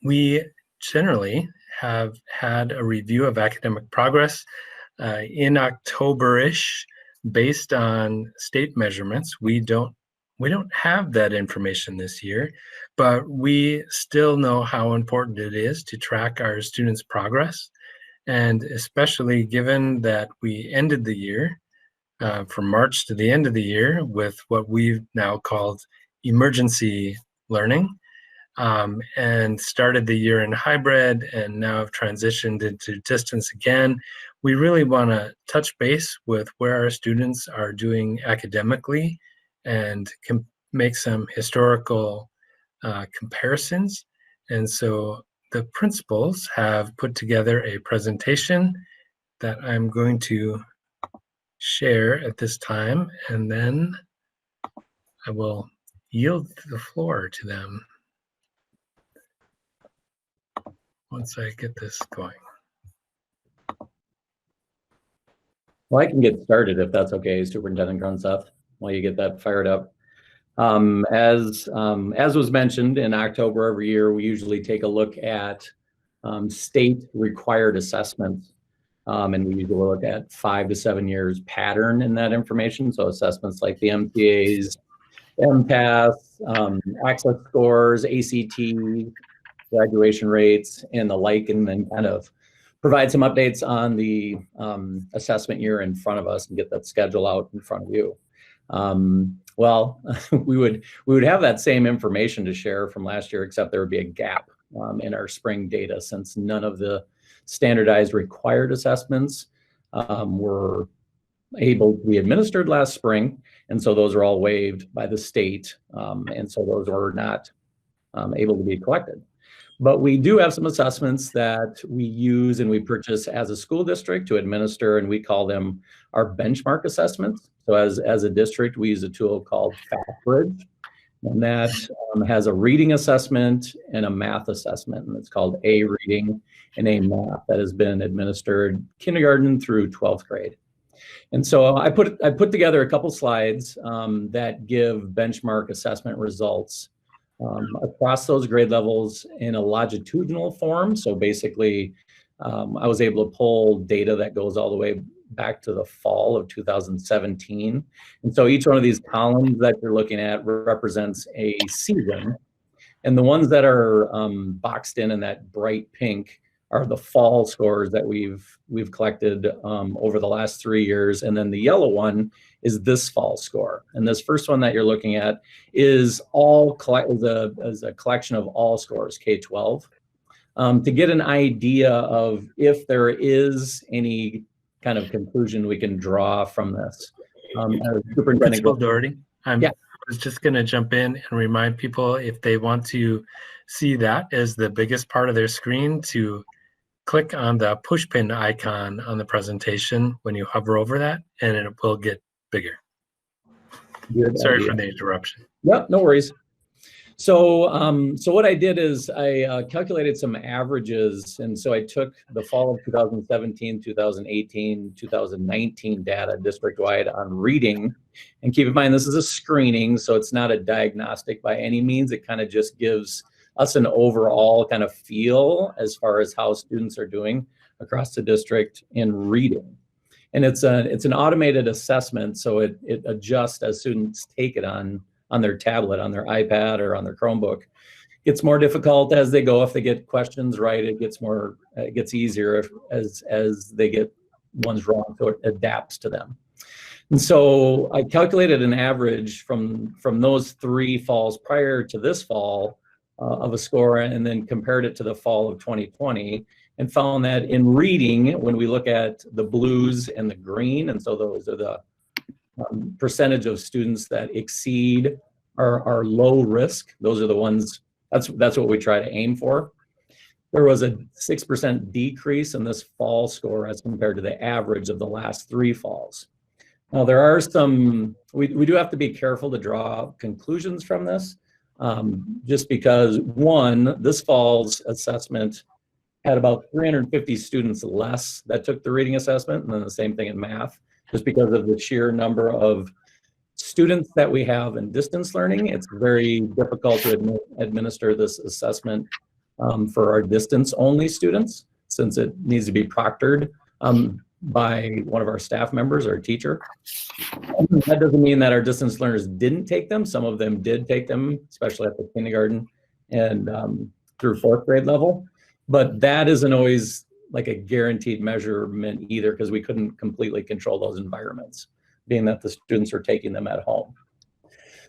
we generally have had a review of academic progress in October-ish based on state measurements. We don't have that information this year, but we still know how important it is to track our students' progress. And especially given that we ended the year from March to the end of the year with what we've now called emergency learning, and started the year in hybrid and now have transitioned into distance again, we really want to touch base with where our students are doing academically and can make some historical comparisons. And so the principals have put together a presentation that I'm going to share at this time, and then I will yield the floor to them once I get this going. Well, I can get started if that's okay, Superintendent Gronseth, while you get that fired up. As was mentioned, in October every year, we usually take a look at state required assessments. And we usually look at 5 to 7 years pattern in that information. So assessments like the MTAs, MPAS, access scores, ACT, graduation rates, and the like, and then kind of provide some updates on the assessment year in front of us and get that schedule out in front of you. Well, we would have that same information to share from last year, except there would be a gap in our spring data, since none of the standardized required assessments were able to be administered last spring. And so those are all waived by the state. And so those are not able to be collected. But we do have some assessments that we use and we purchase as a school district to administer, and we call them our benchmark assessments. So as a district, we use a tool called FastBridge, and that has a reading assessment and a math assessment, and it's called A Reading and A Math, that has been administered kindergarten through 12th grade. And so I put together a couple slides that give benchmark assessment results across those grade levels in a longitudinal form. So basically, I was able to pull data that goes all the way back to the fall of 2017. And so each one of these columns that you're looking at represents a season. And the ones that are boxed in that bright pink are the fall scores that we've collected over the last 3 years. And then the yellow one is this fall score. And this first one that you're looking at is a collection of all scores, K-12, to get an idea of if there is any kind of conclusion we can draw from this. Superintendent. Principal Doherty, Yeah. I was just going to jump in and remind people, if they want to see that as the biggest part of their screen, to click on the push pin icon on the presentation when you hover over that, and it will get bigger. Good Sorry idea. for the interruption. Yep, no worries. So, so what I did is I calculated some averages, and so I took the fall of 2017, 2018, 2019 data district-wide on reading, and keep in mind this is a screening, so it's not a diagnostic by any means. It kind of just gives us an overall kind of feel as far as how students are doing across the district in reading. And it's an automated assessment, so it adjusts as students take it on their tablet, on their iPad, or on their Chromebook. It's more difficult as they go. If they get questions right, it gets easier as they get ones wrong, so it adapts to them. And so I calculated an average from those 3 falls prior to this fall of a score, and then compared it to the fall of 2020, and found that in reading, when we look at the blues and the green, and so those are the percentage of students that exceed are low risk. Those are the ones, that's what we try to aim for. There was a 6% decrease in this fall score as compared to the average of the last 3 falls. Now there are some, we do have to be careful to draw conclusions from this, just because one, this fall's assessment had about 350 students less that took the reading assessment, and then the same thing in math, just because of the sheer number of students that we have in distance learning. It's very difficult to administer this assessment for our distance-only students, since it needs to be proctored by one of our staff members or teacher. That doesn't mean that our distance learners didn't take them. Some of them did take them, especially at the kindergarten and through 4th grade level. But that isn't always like a guaranteed measurement either, because we couldn't completely control those environments, being that the students are taking them at home.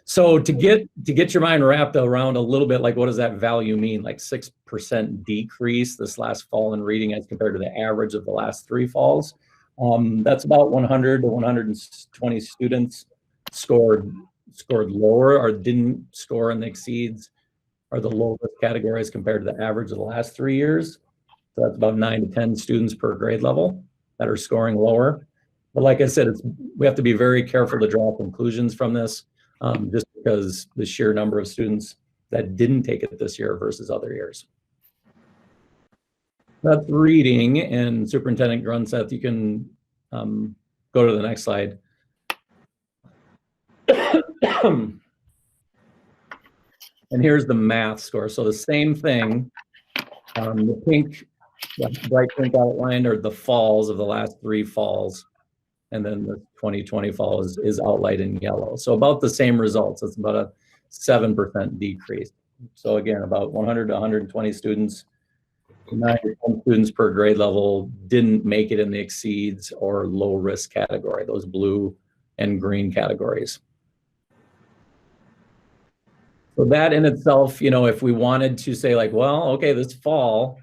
So to get your mind wrapped around a little bit, like what does that value mean? Like 6% decrease this last fall in reading as compared to the average of the last 3 falls. That's about 100 to 120 students scored lower or didn't score in the exceeds or the low risk categories compared to the average of the last 3 years. So that's about 9 to 10 students per grade level that are scoring lower. But like I said, we have to be very careful to draw conclusions from this, just because the sheer number of students that didn't take it this year versus other years. That's reading, and Superintendent Grunseth, you can go to the next slide. And here's the math score. So the same thing, the pink, the bright pink outline are the falls of the last 3 falls. And then the 2020 fall is outlined in yellow. So about the same results. It's about a 7% decrease. So again, about 100 to 120 students, 9 to 10 students per grade level didn't make it in the exceeds or low risk category, those blue and green categories. So that in itself, if we wanted to say like, well, okay, this fall,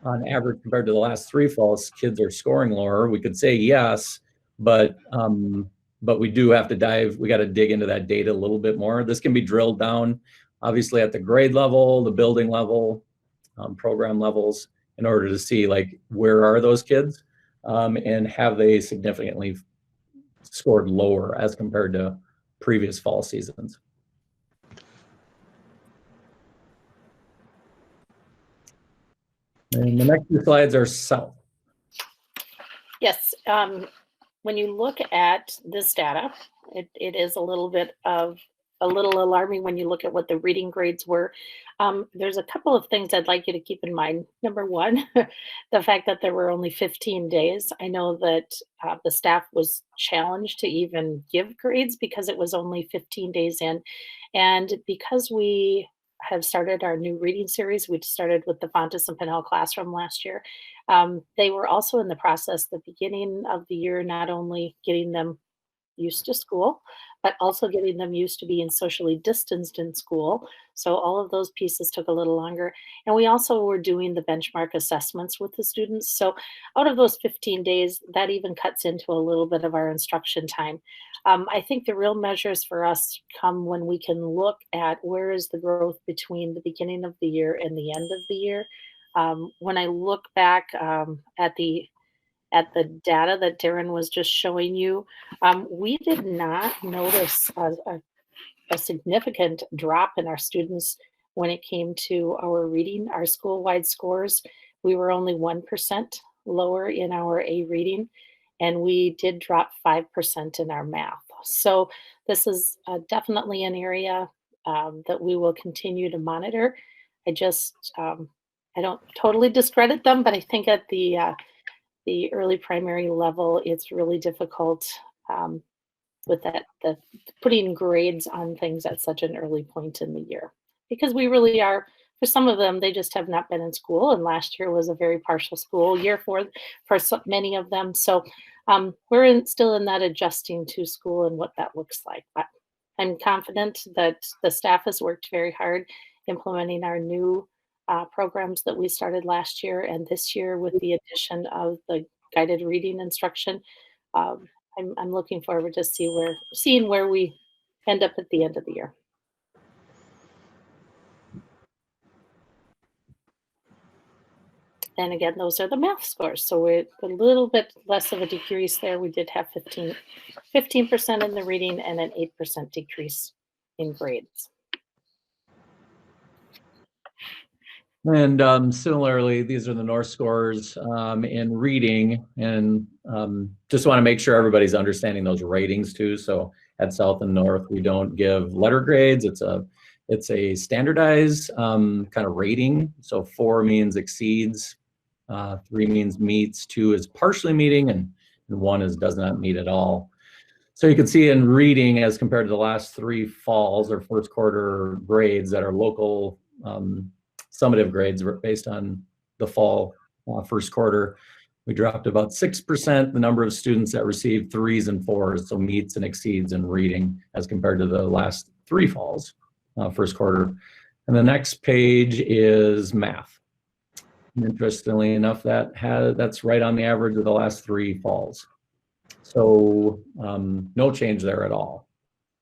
on average compared to the last 3 falls, kids are scoring lower, we could say yes, but we do have to we got to dig into that data a little bit more. This can be drilled down, obviously at the grade level, the building level, program levels, in order to see like, where are those kids and have they significantly scored lower as compared to previous fall seasons. And the next 2 slides are south. Yes, when you look at this data, it is a little alarming when you look at what the reading grades were. There's a couple of things I'd like you to keep in mind. Number one, the fact that there were only 15 days. I know that the staff was challenged to even give grades because it was only 15 days in. And because we have started our new reading series, we started with the Fontes and Pinhel classroom last year. They were also in the process, the beginning of the year, not only getting them used to school, but also getting them used to being socially distanced in school. So all of those pieces took a little longer. And we also were doing the benchmark assessments with the students. So out of those 15 days, that even cuts into a little bit of our instruction time. I think the real measures for us come when we can look at where is the growth between the beginning of the year and the end of the year. When I look back at the data that Darren was just showing you, we did not notice a significant drop in our students when it came to our reading, our school-wide scores. We were only 1% lower in our A reading, and we did drop 5% in our math. So this is definitely an area that we will continue to monitor. I just, I don't totally discredit them, but I think at the early primary level, it's really difficult with the putting grades on things at such an early point in the year, because we really are, for some of them, they just have not been in school, and last year was a very partial school year for so many of them. So we're still in that adjusting to school and what that looks like. But I'm confident that the staff has worked very hard implementing our new programs that we started last year and this year with the addition of the guided reading instruction. I'm looking forward to seeing where we end up at the end of the year. And again, those are the math scores. So we're a little bit less of a decrease there. We did have 15% in the reading and an 8% decrease in grades. And similarly, these are the North scores in reading, and just want to make sure everybody's understanding those ratings too. So at South and North, we don't give letter grades. It's a standardized kind of rating. So 4 means exceeds, 3 means meets, 2 is partially meeting, and 1 is does not meet at all. So you can see in reading, as compared to the last 3 falls or first quarter grades that are local summative grades based on the fall first quarter, we dropped about 6% the number of students that received 3s and 4s, so meets and exceeds in reading, as compared to the last 3 falls first quarter. And the next page is math. And interestingly enough, that's right on the average of the last 3 falls. So no change there at all.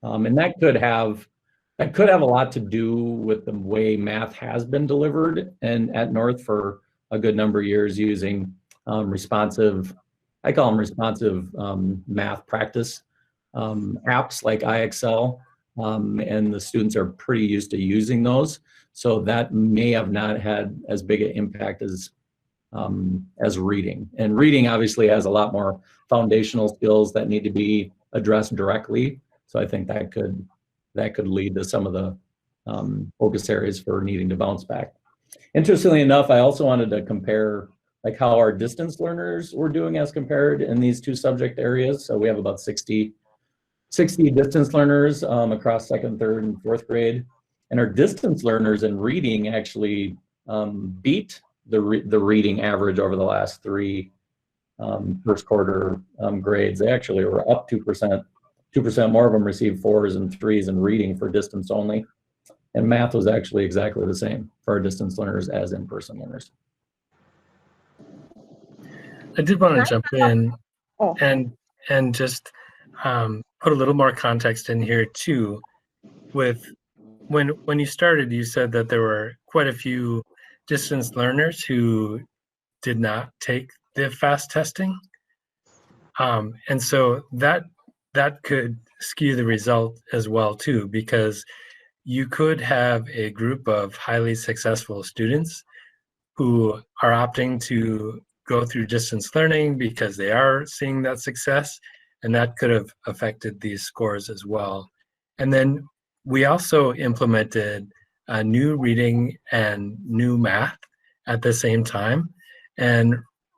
And that could have a lot to do with the way math has been delivered and at North for a good number of years, using responsive, I call them responsive math practice apps like IXL, and the students are pretty used to using those. So that may have not had as big an impact as reading. And reading obviously has a lot more foundational skills that need to be addressed directly. So I think that could lead to some of the focus areas for needing to bounce back. Interestingly enough, I also wanted to compare like how our distance learners were doing as compared in these 2 subject areas. So we have about 60 distance learners across 2nd, 3rd, and 4th grade. And our distance learners in reading actually beat the reading average over the last 3 first quarter grades. They actually were up 2%. 2% more of them received 4s and 3s in reading for distance only. And math was actually exactly the same for our distance learners as in-person learners. I did want to jump in and just put a little more context in here too. With when you started, you said that there were quite a few distance learners who did not take the FAST testing, and so that could skew the result as well too, because you could have a group of highly successful students who are opting to go through distance learning because they are seeing that success, and that could have affected these scores as well. And then we also implemented new reading and new math at the same time. And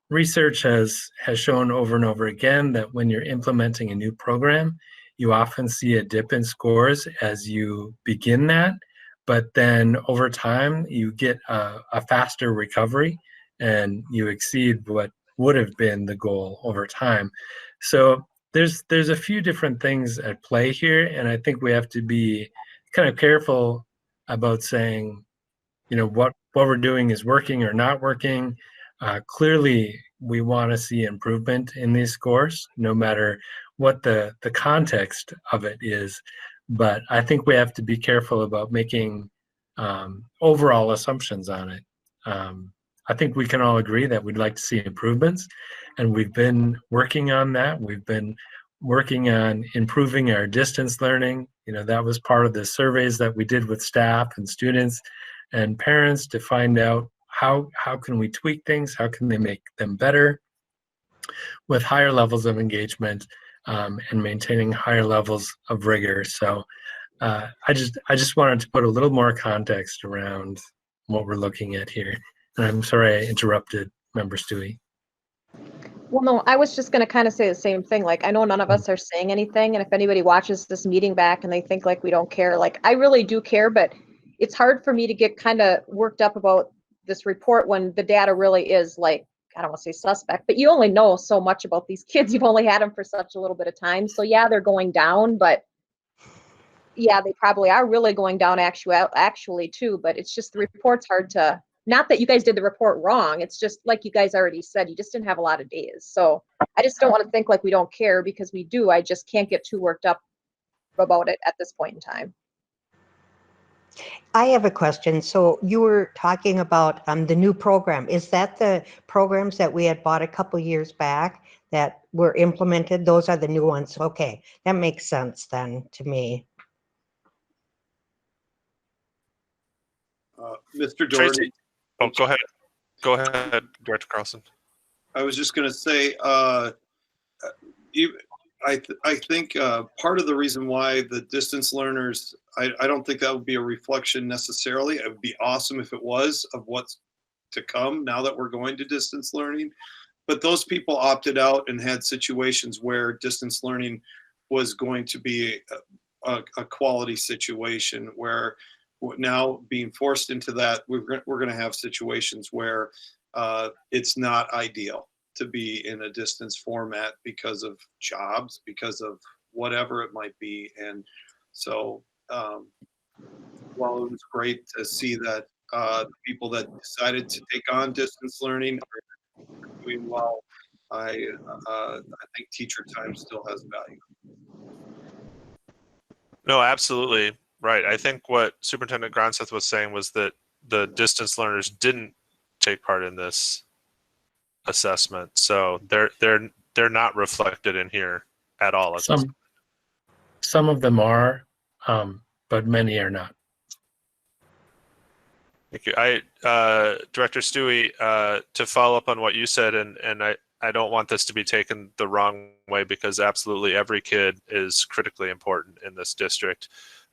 research has shown over and over again that when you're implementing a new program, you often see a dip in scores as you begin that, but then over time you get a faster recovery and you exceed what would have been the goal over time. So there's a few different things at play here, and I think we have to be kind of careful about saying, what we're doing is working or not working. Clearly, we want to see improvement in these scores, no matter what the context of it is. But I think we have to be careful about making overall assumptions on it. I think we can all agree that we'd like to see improvements, and we've been working on that. We've been working on improving our distance learning. That was part of the surveys that we did with staff and students and parents to find out how can we tweak things, how can they make them better with higher levels of engagement and maintaining higher levels of rigor. So I just wanted to put a little more context around what we're looking at here. And I'm sorry I interrupted Member Stewie. Well, no, I was just going to kind of say the same thing. Like, I know none of us are saying anything. And if anybody watches this meeting back and they think like we don't care, like I really do care, but it's hard for me to get kind of worked up about this report when the data really is like, I don't want to say suspect, but you only know so much about these kids. You've only had them for such a little bit of time. So yeah, they're going down, but yeah, they probably are really going down actually too, but it's just the report's hard to, not that you guys did the report wrong. It's just like you guys already said, you just didn't have a lot of days. So I just don't want to think like we don't care, because we do. I just can't get too worked up about it at this point in time. I have a question. So you were talking about the new program. Is that the programs that we had bought a couple years back that were implemented? Those are the new ones. Okay, that makes sense then to me. Mr. Tracy. Doherty. Oh, go ahead. Go ahead, Director Carlson. I was just going to say, I think part of the reason why the distance learners, I don't think that would be a reflection necessarily. It would be awesome if it was, of what's to come now that we're going to distance learning. But those people opted out and had situations where distance learning was going to be a quality situation, where now being forced into that, we're going to have situations where it's not ideal to be in a distance format because of jobs, because of whatever it might be. And so while it was great to see that the people that decided to take on distance learning are doing well, I think teacher time still has value. No, absolutely right. I think what Superintendent Gronseth was saying was that the distance learners didn't take part in this assessment, so they're not reflected in here at all. Some of them are, but many are not. Thank you. Director Stewie, to follow up on what you said, and I don't want this to be taken the wrong way, because absolutely every kid is critically important in this district,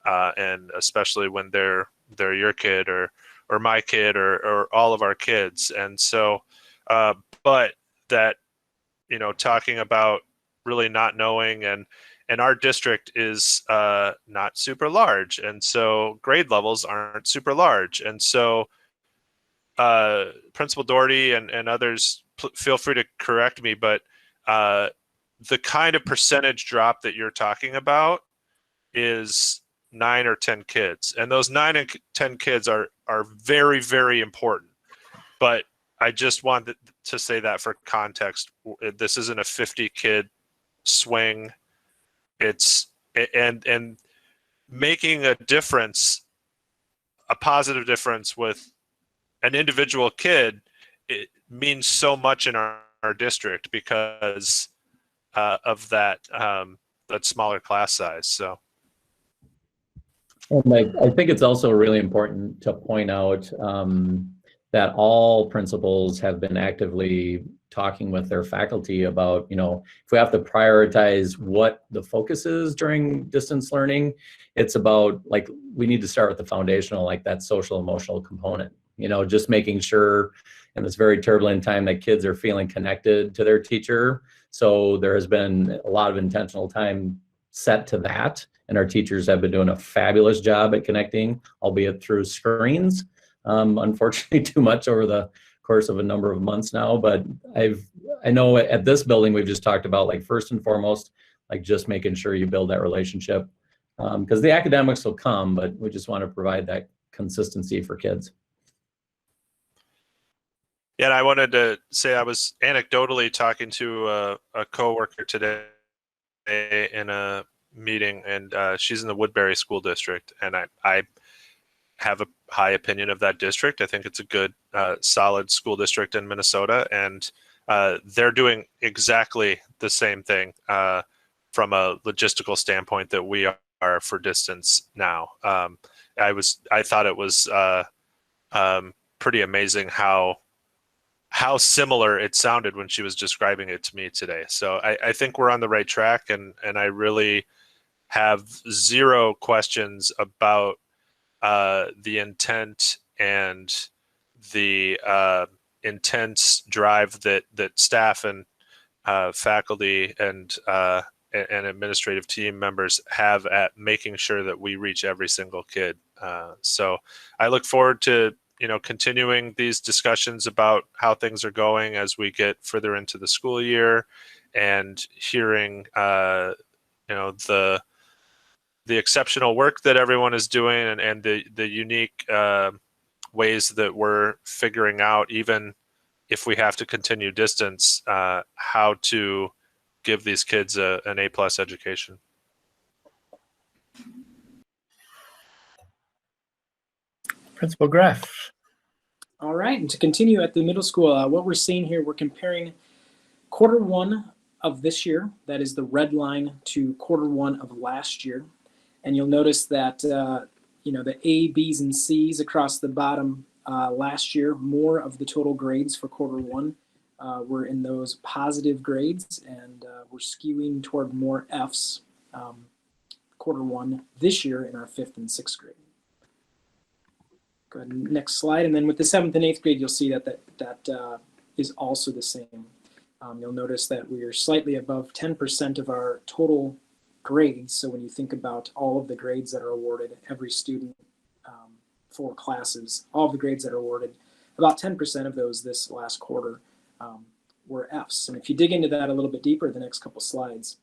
and especially when they're your kid or my kid or all of our kids. And so, but that, talking about really not knowing, and our district is not super large, and so grade levels aren't super large, and so Principal Doherty and others, feel free to correct me, but the kind of percentage drop that you're talking about is 9 or 10 kids, and those 9 and 10 kids are very, very important. But I just wanted to say that for context, this isn't a 50 kid swing. It's and making a difference, a positive difference with an individual kid, it means so much in our district because of that smaller class size. So, and I think it's also really important to point out that all principals have been actively talking with their faculty about, if we have to prioritize what the focus is during distance learning, it's about, like, we need to start with the foundational, like that social emotional component, just making sure in this very turbulent time that kids are feeling connected to their teacher. So there has been a lot of intentional time set to that, and our teachers have been doing a fabulous job at connecting, albeit through screens. Unfortunately, too much over the course of a number of months now. But I know at this building, we've just talked about, like, first and foremost, like just making sure you build that relationship. Because the academics will come, but we just want to provide that consistency for kids. Yeah, and I wanted to say I was anecdotally talking to a coworker today in a meeting, and she's in the Woodbury School District, and I have a high opinion of that district. I think it's a good, solid school district in Minnesota, and they're doing exactly the same thing from a logistical standpoint that we are for distance now. I thought it was pretty amazing how similar it sounded when she was describing it to me today. So I think we're on the right track, and I really have zero questions about the intent and the intense drive that staff and faculty and administrative team members have at making sure that we reach every single kid. So I look forward to continuing these discussions about how things are going as we get further into the school year, and hearing the exceptional work that everyone is doing, and the unique ways that we're figuring out, even if we have to continue distance, how to give these kids an A+ education. Principal Graff. All right, and to continue at the middle school, what we're seeing here, we're comparing quarter one of this year, that is the red line, to quarter one of last year. And you'll notice that, the A, B's, and C's across the bottom last year, more of the total grades for quarter one were in those positive grades, and we're skewing toward more F's quarter one this year in our 5th and 6th grade. Go ahead, next slide. And then with the 7th and 8th grade, you'll see that is also the same. You'll notice that we are slightly above 10% of our total grades. So when you think about all of the grades that are awarded, every student, 4 classes, all of the grades that are awarded, about 10% of those this last quarter were F's. And if you dig into that a little bit deeper, the next couple slides,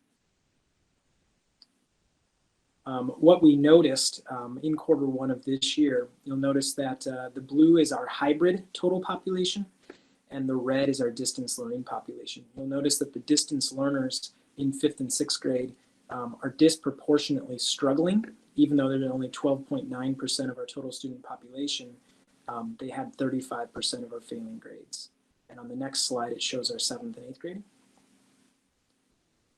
what we noticed in quarter one of this year, you'll notice that the blue is our hybrid total population, and the red is our distance learning population. You'll notice that the distance learners in 5th and 6th grade are disproportionately struggling. Even though they're only 12.9% of our total student population, they had 35% of our failing grades. And on the next slide, it shows our 7th and 8th grade.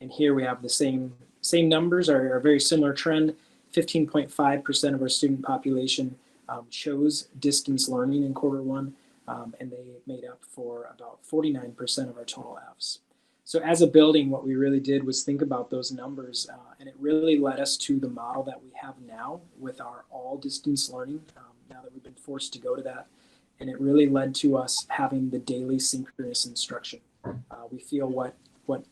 And here we have the same numbers, are a very similar trend. 15.5% of our student population chose distance learning in quarter one, and they made up for about 49% of our total F's. So as a building, what we really did was think about those numbers, and it really led us to the model that we have now with our all distance learning, now that we've been forced to go to that. And it really led to us having the daily synchronous instruction. We feel what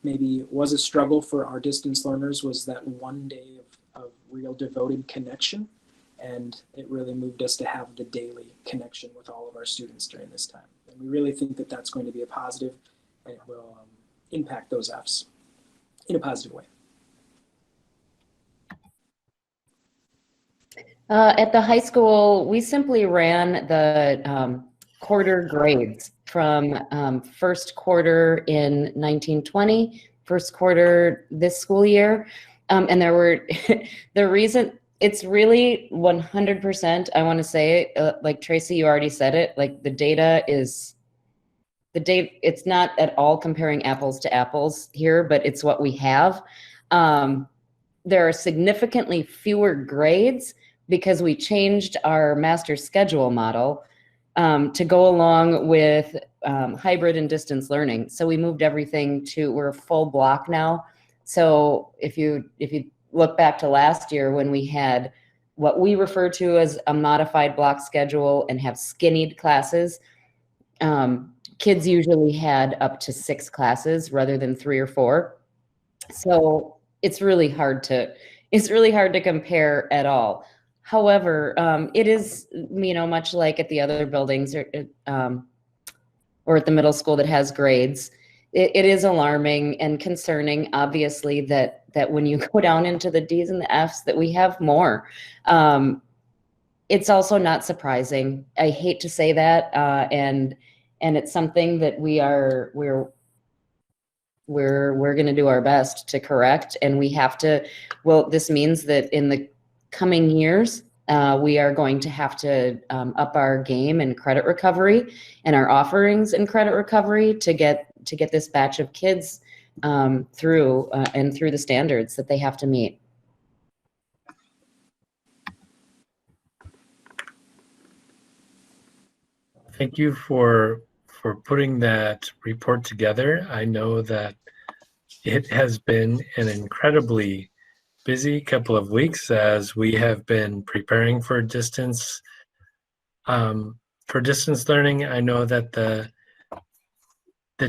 maybe was a struggle for our distance learners was that one day of real devoted connection. And it really moved us to have the daily connection with all of our students during this time. And we really think that that's going to be a positive, and it will impact those F's in a positive way. At the high school, we simply ran the quarter grades from first quarter in 1920, first quarter this school year. And there were, the reason, it's really 100%, I want to say, like Tracy, you already said it, like the data is, it's not at all comparing apples to apples here, but it's what we have. There are significantly fewer grades because we changed our master schedule model to go along with hybrid and distance learning. So we moved everything to, we're a full block now. So if you look back to last year when we had what we refer to as a modified block schedule and have skinnied classes, kids usually had up to 6 classes rather than 3 or 4. So it's really hard to compare at all. However, it is, much like at the other buildings or at the middle school that has grades, it is alarming and concerning, obviously, that when you go down into the D's and the F's, that we have more. It's also not surprising. I hate to say that, and it's something that we're going to do our best to correct, and we have to. Well, this means that in the coming years, we are going to have to up our game in credit recovery and our offerings in credit recovery to get this batch of kids through the standards that they have to meet. Thank you for putting that report together. I know that it has been an incredibly busy couple of weeks as we have been preparing for distance learning. I know that the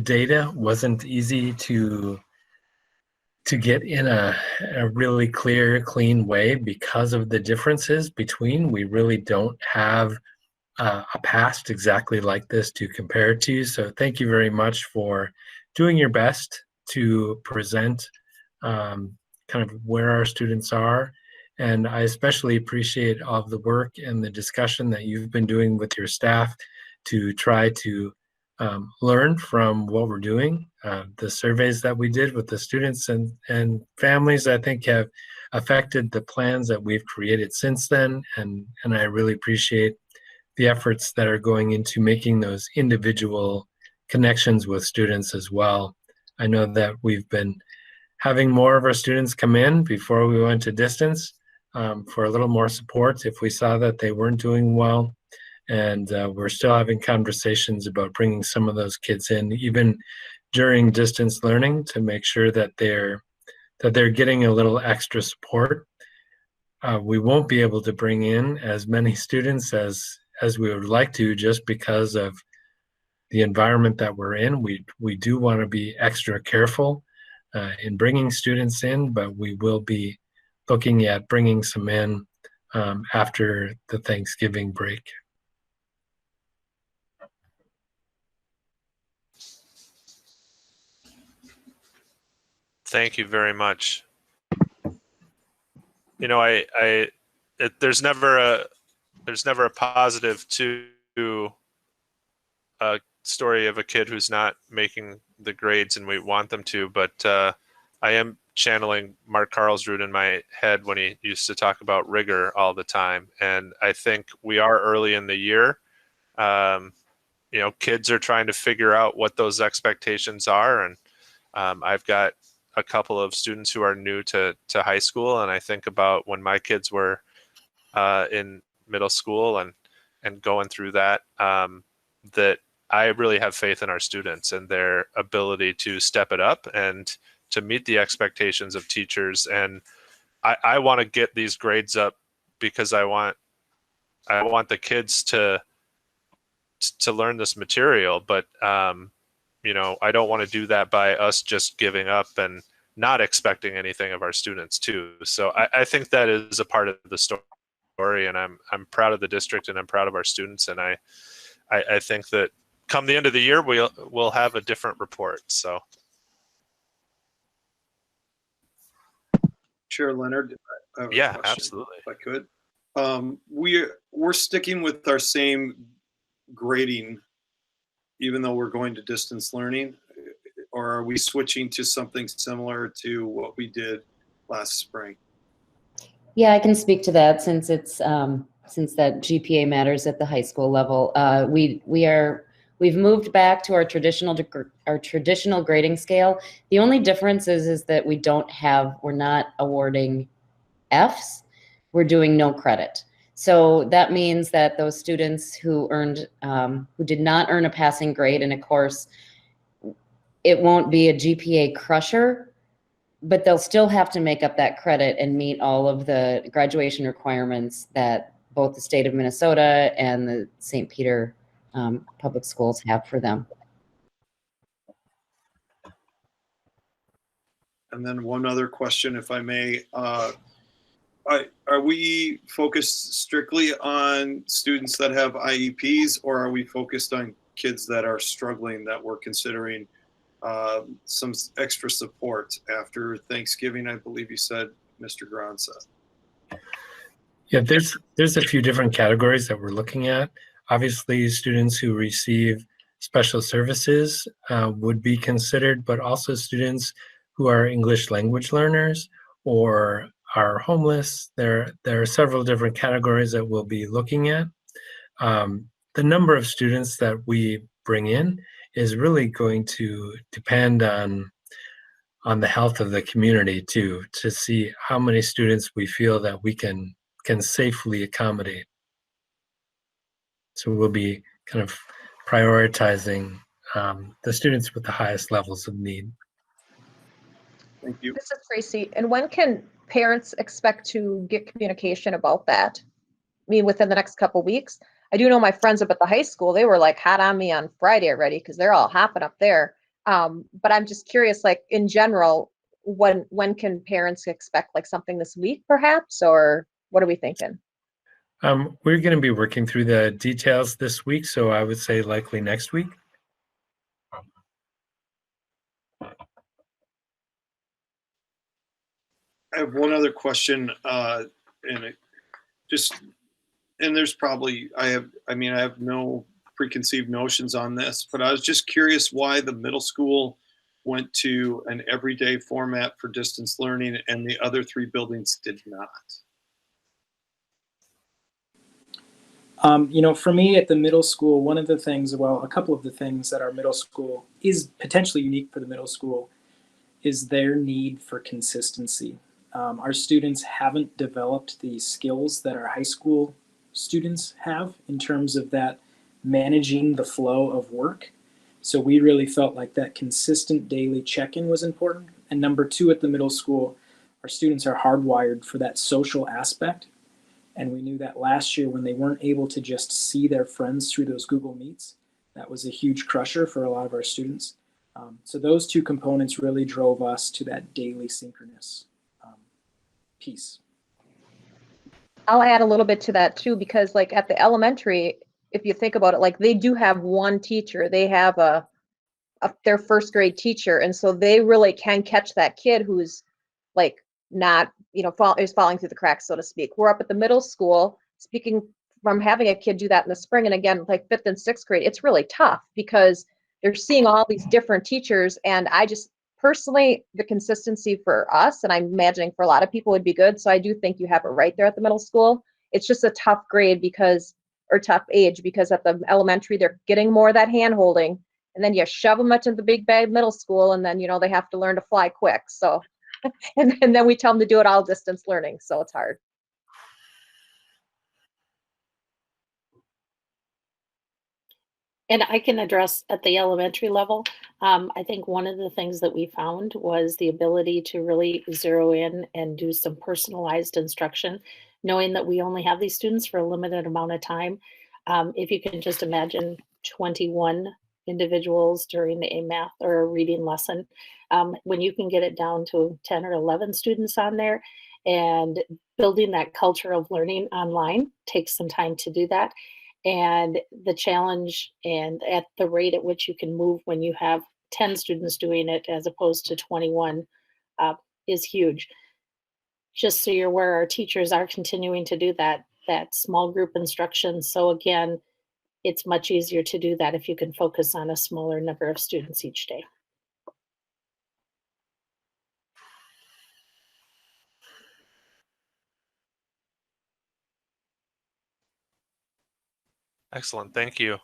data wasn't easy to get in a really clear, clean way because of the differences between. We really don't have a past exactly like this to compare it to. So thank you very much for doing your best to present kind of where our students are. And I especially appreciate all of the work and the discussion that you've been doing with your staff to try to learn from what we're doing. The surveys that we did with the students and families, I think, have affected the plans that we've created since then. And I really appreciate the efforts that are going into making those individual connections with students as well. I know that we've been having more of our students come in before we went to distance for a little more support if we saw that they weren't doing well. And we're still having conversations about bringing some of those kids in, even during distance learning, to make sure that they're getting a little extra support. We won't be able to bring in as many students as we would like to, just because of the environment that we're in. We do want to be extra careful in bringing students in, but we will be looking at bringing some in after the Thanksgiving break. Thank you very much. You know, there's never a positive to a story of a kid who's not making the grades and we want them to, but I am channeling Mark Carlsrud in my head when he used to talk about rigor all the time. And I think we are early in the year. You know, kids are trying to figure out what those expectations are. And I've got a couple of students who are new to high school. And I think about when my kids were in middle school and going through that, that I really have faith in our students and their ability to step it up and to meet the expectations of teachers. And I want to get these grades up because I want the kids to learn this material. But, you know, I don't want to do that by us just giving up and not expecting anything of our students too. So I think that is a part of the story, and I'm proud of the district and I'm proud of our students. And I think that come the end of the year, we'll have a different report. So. Chair Leonard, I have a Yeah, question, absolutely. if I could. We're sticking with our same grading, even though we're going to distance learning, or are we switching to something similar to what we did last spring? Yeah, I can speak to that since it's since that GPA matters at the high school level. We've moved back to our traditional grading scale. The only difference is that we're not awarding Fs. We're doing no credit. So that means that those students who did not earn a passing grade, and of course, it won't be a GPA crusher, but they'll still have to make up that credit and meet all of the graduation requirements that both the state of Minnesota and the St. Peter public schools have for them. And then one other question, if I may. Are we focused strictly on students that have IEPs, or are we focused on kids that are struggling that we're considering some extra support after Thanksgiving, I believe you said, Mr. Gronsa. Yeah, there's a few different categories that we're looking at. Obviously, students who receive special services would be considered, but also students who are English language learners or are homeless. There are several different categories that we'll be looking at. The number of students that we bring in is really going to depend on the health of the community too, to see how many students we feel that we can safely accommodate. So we'll be kind of prioritizing the students with the highest levels of need. Thank you. This is Tracy. And when can parents expect to get communication about that? I mean, within the next couple weeks? I do know my friends up at the high school, they were like hot on me on Friday already because they're all hopping up there. But I'm just curious, like in general, when can parents expect like something this week perhaps, or what are we thinking? We're going to be working through the details this week, so I would say likely next week. I have one other question, and there's probably, I have no preconceived notions on this, but I was just curious why the middle school went to an everyday format for distance learning and the other three buildings did not. For me at the middle school, one of the things, well, a couple of the things that our middle school is potentially unique for the middle school is their need for consistency. Our students haven't developed the skills that our high school students have in terms of that managing the flow of work. So we really felt like that consistent daily check-in was important. And number two, at the middle school, our students are hardwired for that social aspect. And we knew that last year when they weren't able to just see their friends through those Google Meets, that was a huge crusher for a lot of our students. So those two components really drove us to that daily synchronous piece. I'll add a little bit to that too, because like at the elementary, if you think about it, like they do have one teacher, they have their first grade teacher. And so they really can catch that kid who's like not, is falling through the cracks, so to speak. We're up at the middle school, speaking from having a kid do that in the spring. And again, like 5th and 6th grade, it's really tough because they're seeing all these different teachers. And I just personally, the consistency for us, and I'm imagining for a lot of people would be good. So I do think you have it right there at the middle school. It's just a tough grade or tough age, because at the elementary, they're getting more of that hand holding. And then you shove them into the big bag middle school, and then, they have to learn to fly quick. So, and then we tell them to do it all distance learning. So it's hard. And I can address at the elementary level. I think one of the things that we found was the ability to really zero in and do some personalized instruction, knowing that we only have these students for a limited amount of time. If you can just imagine 21 individuals during a math or a reading lesson, when you can get it down to 10 or 11 students on there, and building that culture of learning online takes some time to do that. And the challenge and at the rate at which you can move when you have 10 students doing it as opposed to 21 is huge. Just so you're aware, our teachers are continuing to do that small group instruction. So again, it's much easier to do that if you can focus on a smaller number of students each day. Excellent. Thank you.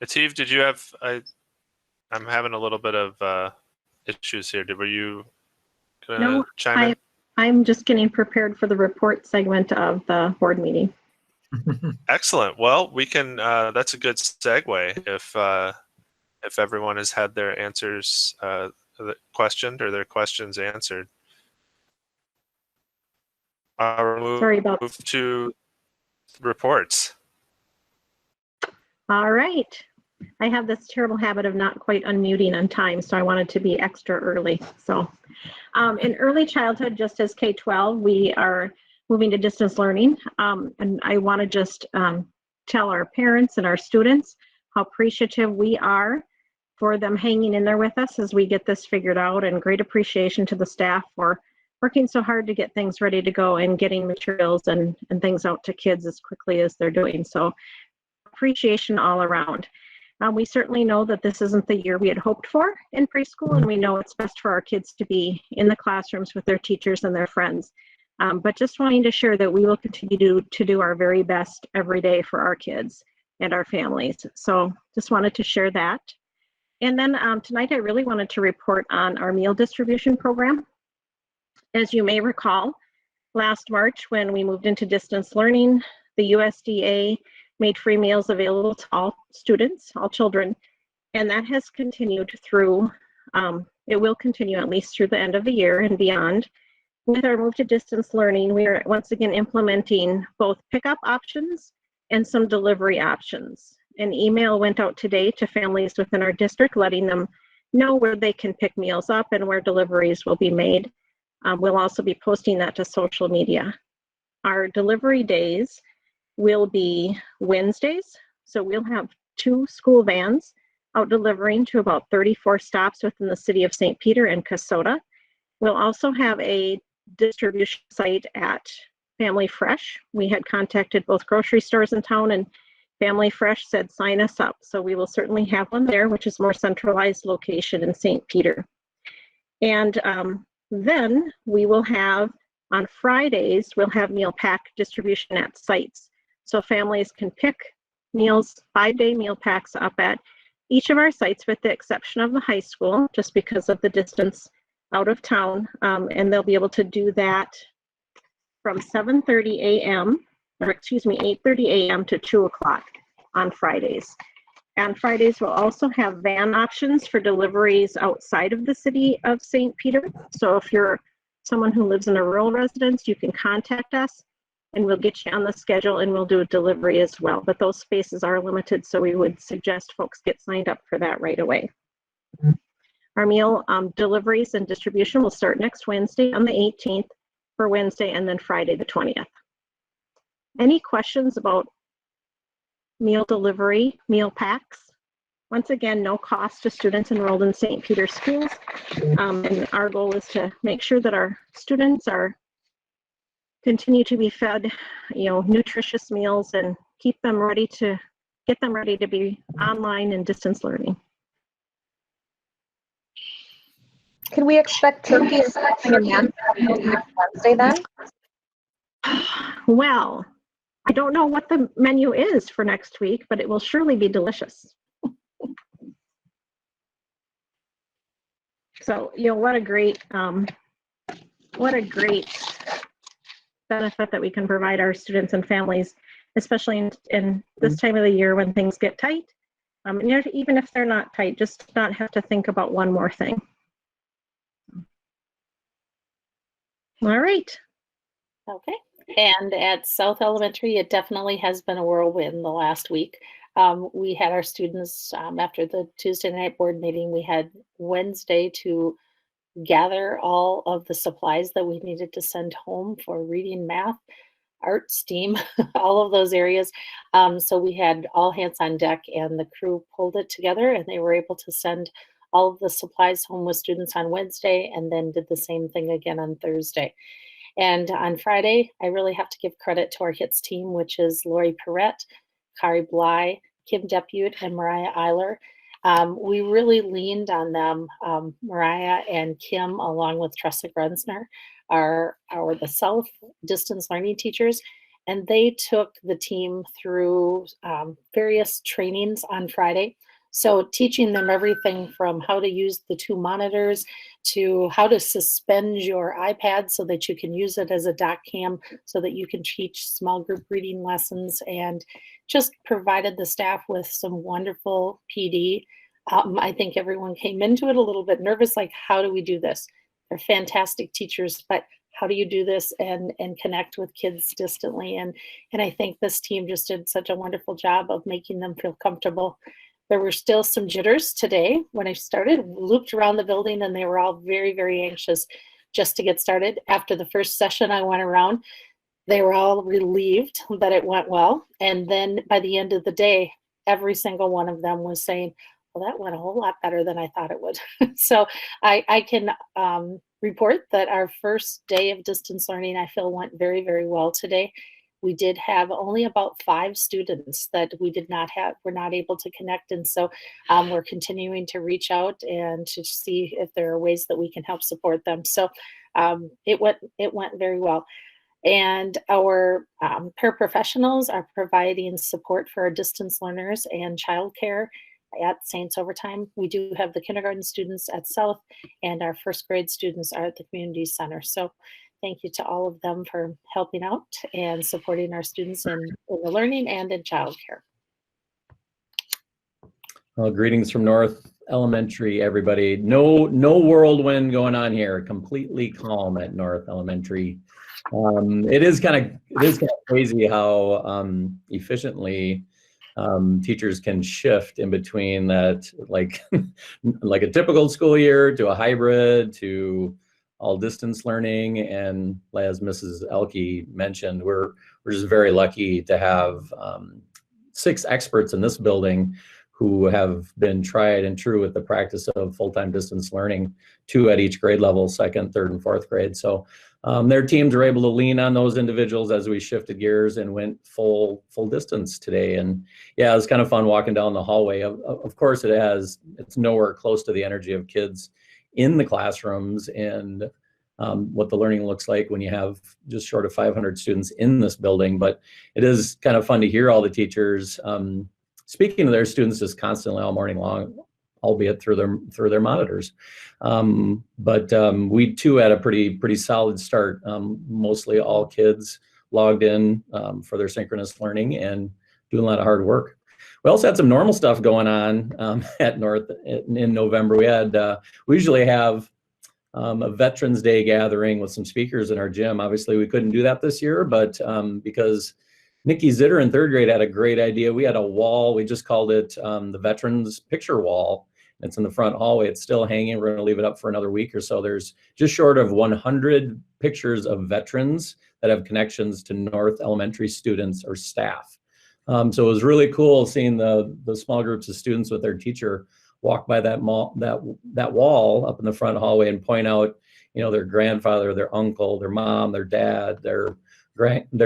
Atif, did you have, I'm having a little bit of issues here. Were you gonna chime in? I'm just getting prepared for the report segment of the board meeting. Excellent. Well, we can, that's a good segue if everyone has had their answers questioned or their questions answered. Sorry about move to reports. All right. I have this terrible habit of not quite unmuting on time, so I wanted to be extra early. So in early childhood, just as K-12, we moving to distance learning. And I want to just tell our parents and our students how appreciative we are for them hanging in there with us as we get this figured out, and great appreciation to the staff for working so hard to get things ready to go and getting materials and things out to kids as quickly as they're doing. So appreciation all around. We certainly know that this isn't the year we had hoped for in preschool, and we know it's best for our kids to be in the classrooms with their teachers and their friends. But just wanting to share that we will continue to do our very best every day for our kids and our families. So just wanted to share that. And then tonight I really wanted to report on our meal distribution program. As you may recall, last March when we moved into distance learning, the USDA made free meals available to all students, all children, and that has continued through, it will continue at least through the end of the year and beyond. With our move to distance learning, we are once again implementing both pickup options and some delivery options. An email went out today to families within our district letting them know where they can pick meals up and where deliveries will be made. We'll also be posting that to social media. Our delivery days will be Wednesdays, so we'll have 2 school vans out delivering to about 34 stops within the city of St. Peter and Kasota. We'll also have a distribution site at Family Fresh. We had contacted both grocery stores in town, and Family Fresh said sign us up. So we will certainly have one there, which is more centralized location in St. Peter. And then we will have, on Fridays, we'll have meal pack distribution at sites. So families can pick meals, 5-day meal packs up at each of our sites with the exception of the high school, just because of the distance out of town. And they'll be able to do that from 7:30 a.m. or excuse me, 8:30 a.m. to 2 o'clock on Fridays. And Fridays we'll also have van options for deliveries outside of the city of St. Peter. So if you're someone who lives in a rural residence, you can contact us and we'll get you on the schedule and we'll do a delivery as well. But those spaces are limited, so we would suggest folks get signed up for that right away. Our meal deliveries and distribution will start next Wednesday on the 18th for Wednesday, and then Friday the 20th. Any questions about meal delivery, meal packs? Once again, no cost to students enrolled in St. Peter schools. And our goal is to make sure that our students continue to be fed, nutritious meals and get them ready to be online and distance learning. Can we expect turkey and stuffing and ham next Wednesday then? Well, I don't know what the menu is for next week, but it will surely be delicious. So, what a great benefit that we can provide our students and families, especially in this time of the year when things get tight. Even if they're not tight, just not have to think about one more thing. All right. Okay. And at South Elementary, it definitely has been a whirlwind the last week. We had our students, after the Tuesday night board meeting, we had Wednesday to gather all of the supplies that we needed to send home for reading, math, art, STEAM, all of those areas. So we had all hands on deck, and the crew pulled it together, and they were able to send all of the supplies home with students on Wednesday, and then did the same thing again on Thursday. And on Friday, I really have to give credit to our HITS team, which is Lori Perrette, Kari Bly, Kim Depute, and Mariah Eiler. We really leaned on them. Mariah and Kim, along with Tressa Grunzner, are the South distance learning teachers, and they took the team through various trainings on Friday. So teaching them everything from how to use the 2 monitors to how to suspend your iPad so that you can use it as a doc cam so that you can teach small group reading lessons, and just provided the staff with some wonderful PD. I think everyone came into it a little bit nervous, like, how do we do this? They're fantastic teachers, but how do you do this and connect with kids distantly? And I think this team just did such a wonderful job of making them feel comfortable. There were still some jitters today when I started, looped around the building, and they were all very, very anxious just to get started. After the first session I went around, they were all relieved that it went well. And then by the end of the day, every single one of them was saying, well, that went a whole lot better than I thought it would. So I can report that our first day of distance learning, I feel, went very, very well today. We did have only about 5 students that were not able to connect. And so we're continuing to reach out and to see if there are ways that we can help support them. So it went very well. And our paraprofessionals are providing support for our distance learners and childcare at Saints Overtime. We do have the kindergarten students at South, and our first grade students are at the community center. So thank you to all of them for helping out and supporting our students in the learning and in childcare. Well, greetings from North Elementary, everybody. No whirlwind going on here. Completely calm at North Elementary. It is kind of crazy how efficiently teachers can shift in between that, like a typical school year to a hybrid to all distance learning. And as Mrs. Elke mentioned, we're just very lucky to have 6 experts in this building who have been tried and true with the practice of full-time distance learning, 2 at each grade level, 2nd, 3rd, and 4th grade. So their teams were able to lean on those individuals as we shifted gears and went full distance today. And yeah, it was kind of fun walking down the hallway. Of course, it's nowhere close to the energy of kids in the classrooms and what the learning looks like when you have just short of 500 students in this building. But it is kind of fun to hear all the teachers speaking to their students just constantly all morning long, albeit through their monitors. But we too had a pretty solid start. Mostly all kids logged in for their synchronous learning and doing a lot of hard work. We also had some normal stuff going on at North in November. We usually have a Veterans Day gathering with some speakers in our gym. Obviously, we couldn't do that this year, but because Nikki Zitter in 3rd grade had a great idea. We had a wall. We just called it the Veterans Picture Wall. It's in the front hallway. It's still hanging. We're going to leave it up for another week or so. There's just short of 100 pictures of veterans that have connections to North Elementary students or staff. So it was really cool seeing the small groups of students with their teacher walk by that wall up in the front hallway and point out, their grandfather, their uncle, their mom, their dad, their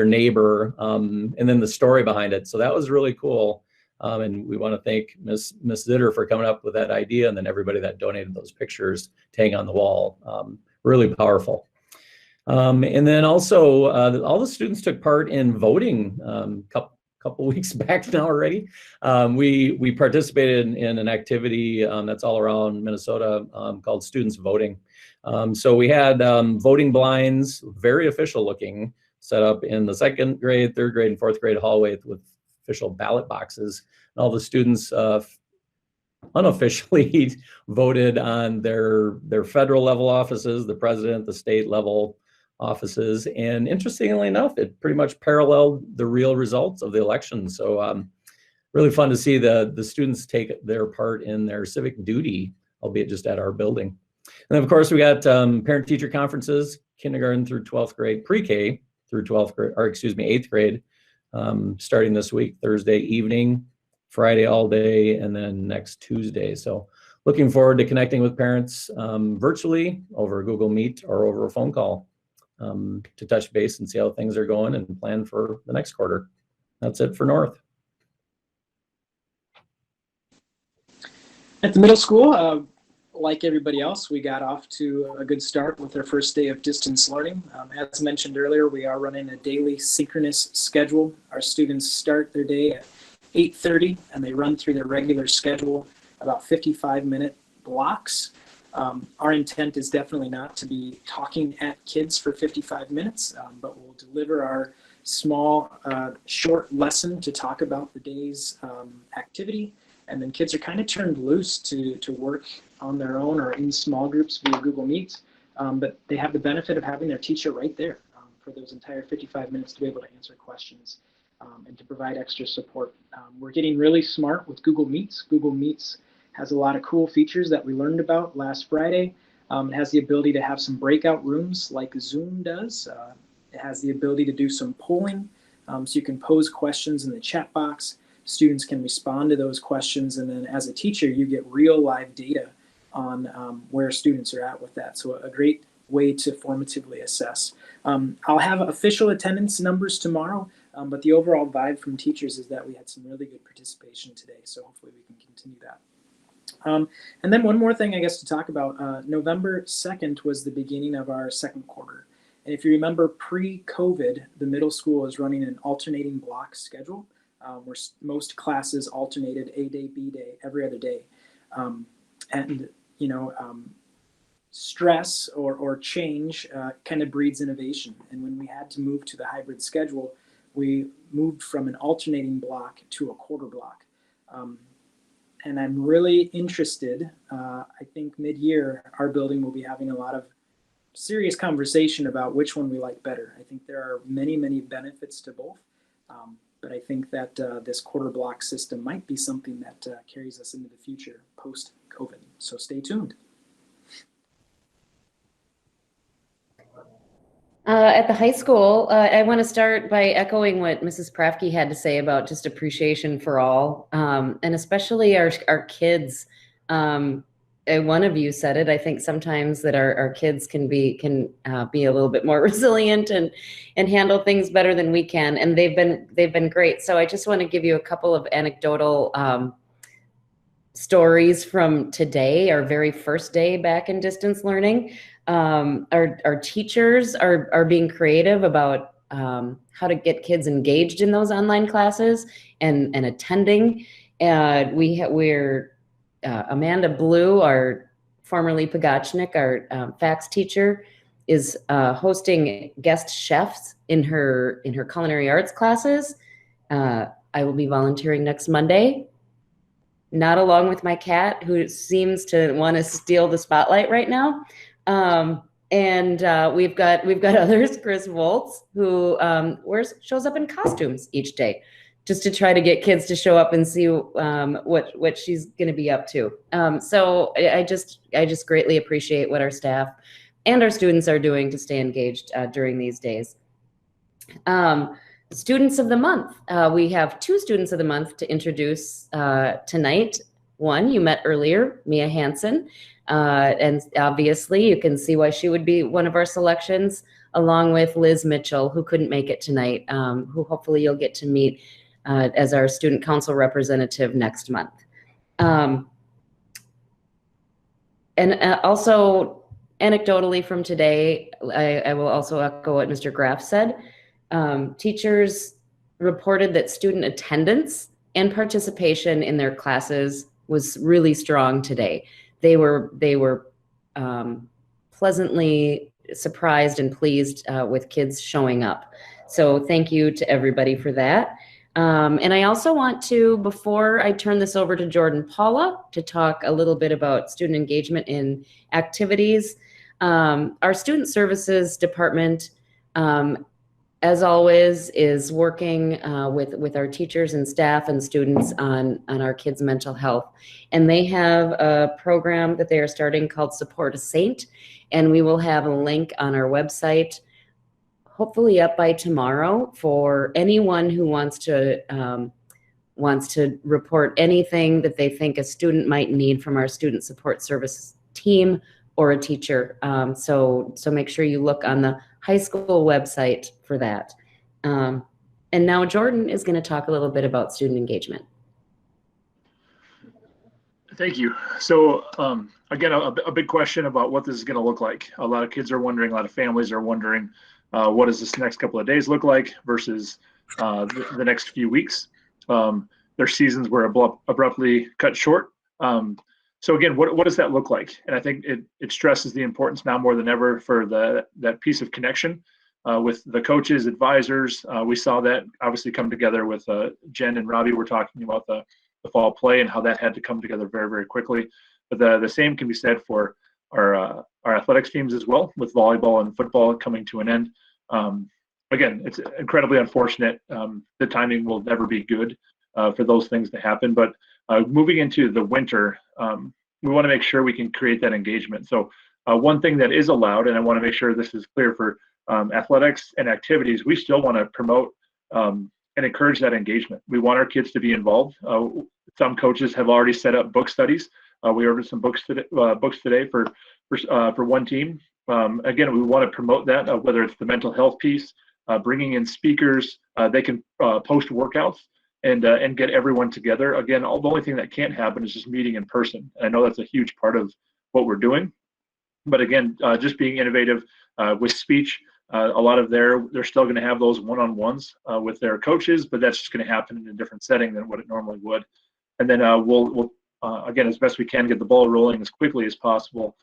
neighbor, and then the story behind it. So that was really cool. And we want to thank Miss Zitter for coming up with that idea, and then everybody that donated those pictures to hang on the wall. Really powerful. And then also all the students took part in voting couple weeks back now already. We participated in an activity that's all around Minnesota called Students Voting. So we had voting blinds, very official looking, set up in the 2nd grade, 3rd grade, and 4th grade hallway with official ballot boxes. And all the students unofficially voted on their federal level offices, the president, the state level offices. And interestingly enough, it pretty much paralleled the real results of the election. So really fun to see the students take their part in their civic duty, albeit just at our building. And then of course we got parent-teacher conferences, kindergarten through 12th grade, pre-K through 12th grade, or excuse me, 8th grade, starting this week, Thursday evening, Friday all day, and then next Tuesday. So looking forward to connecting with parents virtually over Google Meet or over a phone call to touch base and see how things are going and plan for the next quarter. That's it for North. At the middle school, like everybody else, we got off to a good start with our first day of distance learning. As mentioned earlier, we are running a daily synchronous schedule. Our students start their day at 8:30 and they run through their regular schedule, about 55-minute blocks. Our intent is definitely not to be talking at kids for 55 minutes, but we'll deliver our small, short lesson to talk about the day's activity. And then kids are kind of turned loose to work on their own or in small groups via Google Meet. But they have the benefit of having their teacher right there for those entire 55 minutes to be able to answer questions and to provide extra support. We're getting really smart with Google Meets. Google Meets has a lot of cool features that we learned about last Friday. It has the ability to have some breakout rooms like Zoom does. It has the ability to do some polling, so you can pose questions in the chat box. Students can respond to those questions, and then as a teacher, you get real live data on where students are at with that. So a great way to formatively assess. I'll have official attendance numbers tomorrow, but the overall vibe from teachers is that we had some really good participation today, so hopefully we can continue that. And then one more thing I guess to talk about, November 2nd was the beginning of our second quarter. And if you remember pre-COVID, the middle school is running an alternating block schedule where most classes alternated A day, B day, every other day. And stress or change kind of breeds innovation. And when we had to move to the hybrid schedule, we moved from an alternating block to a quarter block. And I'm really interested, I think mid-year, our building will be having a lot of serious conversation about which one we like better. I think there are many, many benefits to both. But I think that this quarter block system might be something that carries us into the future post-COVID. So stay tuned. At the high school, I want to start by echoing what Mrs. Prafke had to say about just appreciation for all, and especially our kids. One of you said it. I think sometimes that our kids can be a little bit more resilient and handle things better than we can, and they've been great. So I just want to give you a couple of anecdotal stories from today, our very first day back in distance learning. Our teachers are being creative about how to get kids engaged in those online classes and attending. We're Amanda Blue, our formerly Pagachnik, our FACS teacher, is hosting guest chefs in her culinary arts classes. I will be volunteering next Monday. Not along with my cat, who seems to want to steal the spotlight right now. And we've got others, Chris Woltz, who shows up in costumes each day, just to try to get kids to show up and see what she's going to be up to. So I just greatly appreciate what our staff and our students are doing to stay engaged during these days. Students of the month. We have 2 students of the month to introduce tonight. One you met earlier, Mia Hansen. And obviously you can see why she would be one of our selections, along with Liz Mitchell, who couldn't make it tonight, who hopefully you'll get to meet as our student council representative next month. And also anecdotally from today, I will also echo what Mr. Graff said. Teachers reported that student attendance and participation in their classes was really strong today. They were pleasantly surprised and pleased with kids showing up. So thank you to everybody for that. And I also want to, before I turn this over to Jordan Paula to talk a little bit about student engagement in activities, our student services department, as always, is working with our teachers and staff and students on our kids' mental health. And they have a program that they are starting called Support a Saint. And we will have a link on our website, hopefully up by tomorrow, for anyone who wants to report anything that they think a student might need from our student support services team or a teacher. So make sure you look on the high school website for that. And now Jordan is going to talk a little bit about student engagement. Thank you. So again, a big question about what this is going to look like. A lot of kids are wondering, a lot of families are wondering, what does this next couple of days look like versus the next few weeks. Their seasons were abruptly cut short. So again, what does that look like? And I think it stresses the importance now more than ever for that piece of connection with the coaches, advisors. We saw that obviously come together with Jen and Robbie were talking about the fall play and how that had to come together very, very quickly. But the same can be said for our athletics teams as well, with volleyball and football coming to an end. Again, it's incredibly unfortunate. The timing will never be good for those things to happen. But moving into the winter, we want to make sure we can create that engagement. So one thing that is allowed, and I want to make sure this is clear for athletics and activities, we still want to promote and encourage that engagement. We want our kids to be involved. Some coaches have already set up book studies. We ordered some books today for one team. Again, we want to promote that, whether it's the mental health piece, bringing in speakers. They can post workouts and get everyone together. Again, the only thing that can't happen is just meeting in person. I know that's a huge part of what we're doing. But again, just being innovative with speech. A lot of they're still going to have those one-on-ones with their coaches, but that's just going to happen in a different setting than what it normally would. And then we'll again, as best we can, get the ball rolling as quickly as possible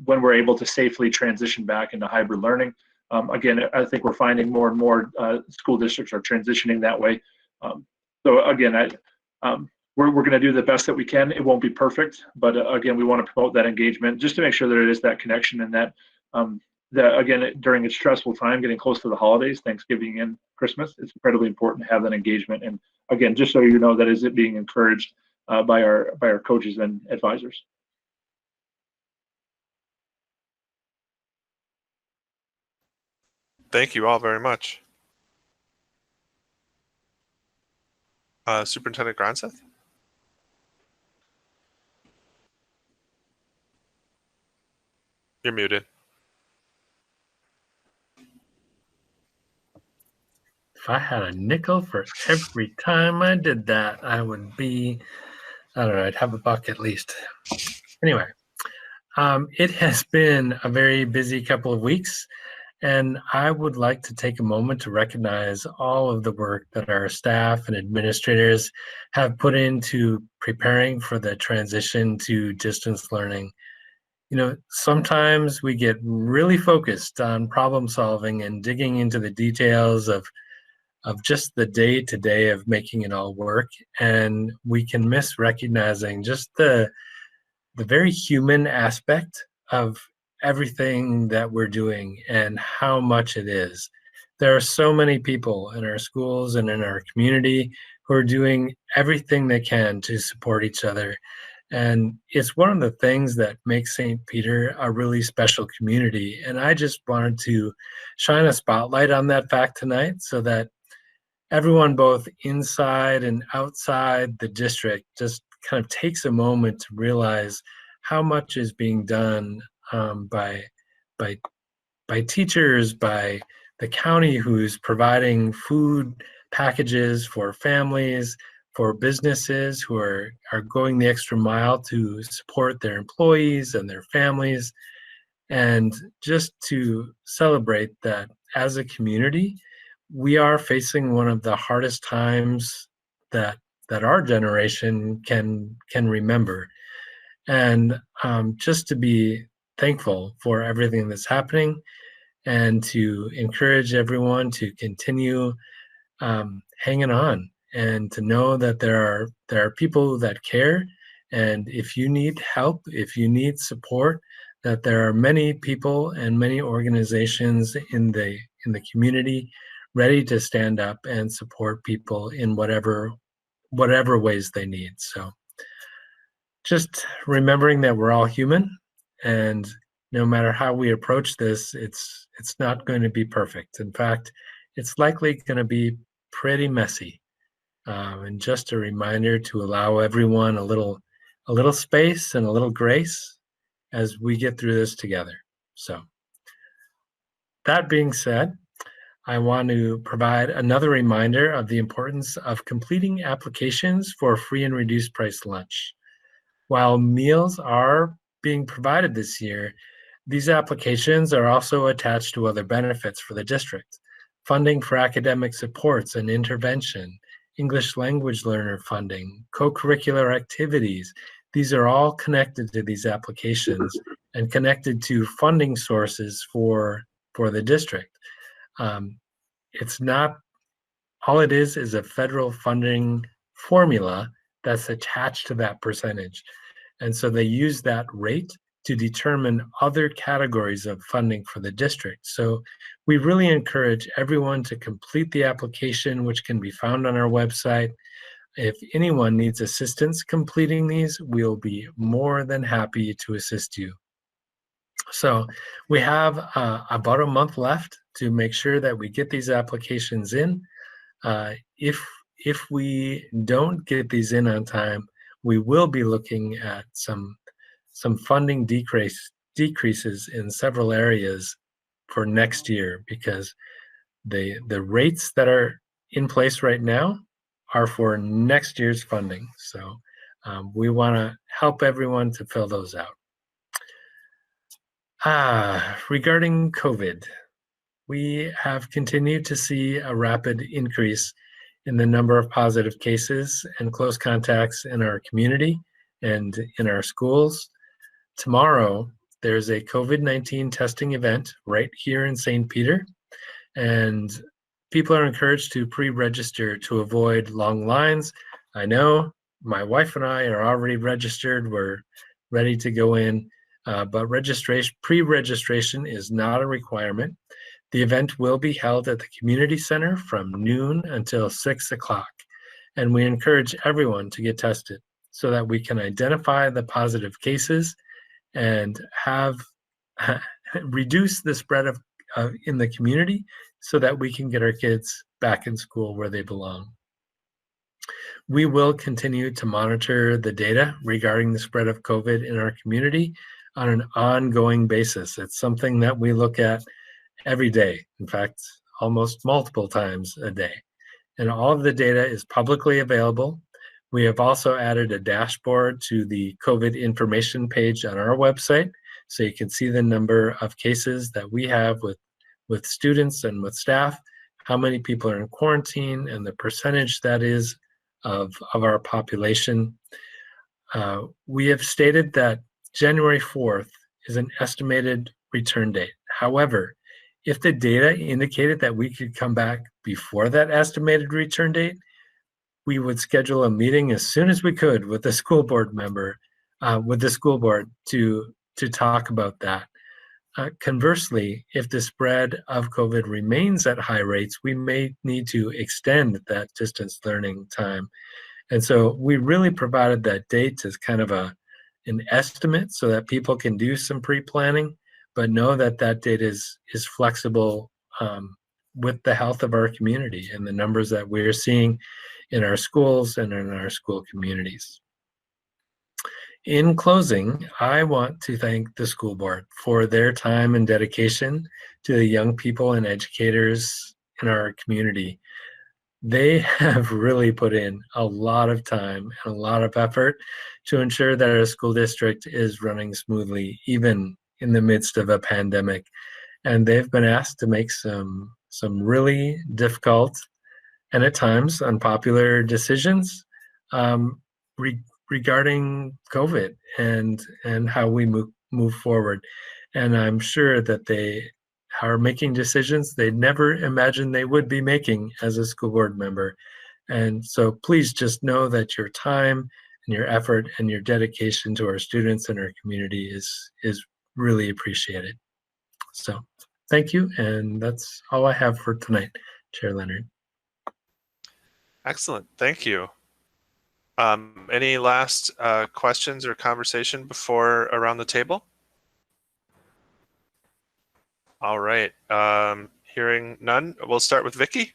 when we're able to safely transition back into hybrid learning. Again, I think we're finding more and more school districts are transitioning that way. So again, we're going to do the best that we can. It won't be perfect, but again, we want to promote that engagement just to make sure there is that connection and that again, during a stressful time, getting close to the holidays, Thanksgiving and Christmas, it's incredibly important to have that engagement. And again, just so you know, that is it being encouraged by our coaches and advisors. Thank you all very much. Superintendent Gronseth? You're muted. If I had a nickel for every time I did that, I would be, I don't know, I'd have a buck at least. Anyway, it has been a very busy couple of weeks, and I would like to take a moment to recognize all of the work that our staff and administrators have put into preparing for the transition to distance learning. You know, sometimes we get really focused on problem solving and digging into the details of just the day-to-day of making it all work, and we can miss recognizing just the very human aspect of everything that we're doing and how much it is. There are so many people in our schools and in our community who are doing everything they can to support each other. And it's one of the things that makes St. Peter a really special community. And I just wanted to shine a spotlight on that fact tonight so that everyone both inside and outside the district just kind of takes a moment to realize how much is being done by teachers, by the county who's providing food packages for families, for businesses who are going the extra mile to support their employees and their families, and just to celebrate that as a community, we are facing one of the hardest times that our generation can remember. And just to be thankful for everything that's happening and to encourage everyone to continue hanging on and to know that there are people that care. And if you need help, if you need support, that there are many people and many organizations in the community ready to stand up and support people in whatever ways they need. So just remembering that we're all human, and no matter how we approach this, it's not going to be perfect. In fact, it's likely going to be pretty messy. And just a reminder to allow everyone a little space and a little grace as we get through this together. So that being said, I want to provide another reminder of the importance of completing applications for free and reduced price lunch. While meals are being provided this year, these applications are also attached to other benefits for the district. Funding for academic supports and intervention, English language learner funding, co-curricular activities. These are all connected to these applications and connected to funding sources for the district. It's not, all it is a federal funding formula that's attached to that percentage. And so they use that rate to determine other categories of funding for the district. So we really encourage everyone to complete the application, which can be found on our website. If anyone needs assistance completing these, we'll be more than happy to assist you. So we have about a month left to make sure that we get these applications in. If we don't get these in on time, we will be looking at some funding decreases in several areas for next year, because the rates that are in place right now are for next year's funding. So we want to help everyone to fill those out. Regarding COVID, we have continued to see a rapid increase in the number of positive cases and close contacts in our community and in our schools. Tomorrow, there's a COVID-19 testing event right here in St. Peter, and people are encouraged to pre-register to avoid long lines. I know my wife and I are already registered. We're ready to go in, but pre-registration is not a requirement. The event will be held at the community center from noon until 6 o'clock, and we encourage everyone to get tested so that we can identify the positive cases and have reduce the spread of in the community so that we can get our kids back in school where they belong. We will continue to monitor the data regarding the spread of COVID in our community on an ongoing basis. It's something that we look at every day, in fact, almost multiple times a day. And all of the data is publicly available. We have also added a dashboard to the COVID information page on our website, so you can see the number of cases that we have with students and with staff, how many people are in quarantine, and the percentage that is of our population. We have stated that January 4th is an estimated return date. However, if the data indicated that we could come back before that estimated return date, we would schedule a meeting as soon as we could with the school board member, with the school board to talk about that. Conversely, if the spread of COVID remains at high rates, we may need to extend that distance learning time. And so we really provided that date as kind of an estimate so that people can do some pre-planning, but know that that date is flexible with the health of our community and the numbers that we're seeing in our schools and in our school communities. In closing, I want to thank the school board for their time and dedication to the young people and educators in our community. They have really put in a lot of time and a lot of effort to ensure that our school district is running smoothly, even in the midst of a pandemic. And they've been asked to make some really difficult and at times unpopular decisions regarding COVID and how we move forward. And I'm sure that they are making decisions they never imagined they would be making as a school board member. And so please just know that your time and your effort and your dedication to our students and our community is really appreciated. So thank you. And that's all I have for tonight, Chair Leonard. Excellent. Thank you. Any last questions or conversation before around the table? All right. Hearing none, we'll start with Vicky.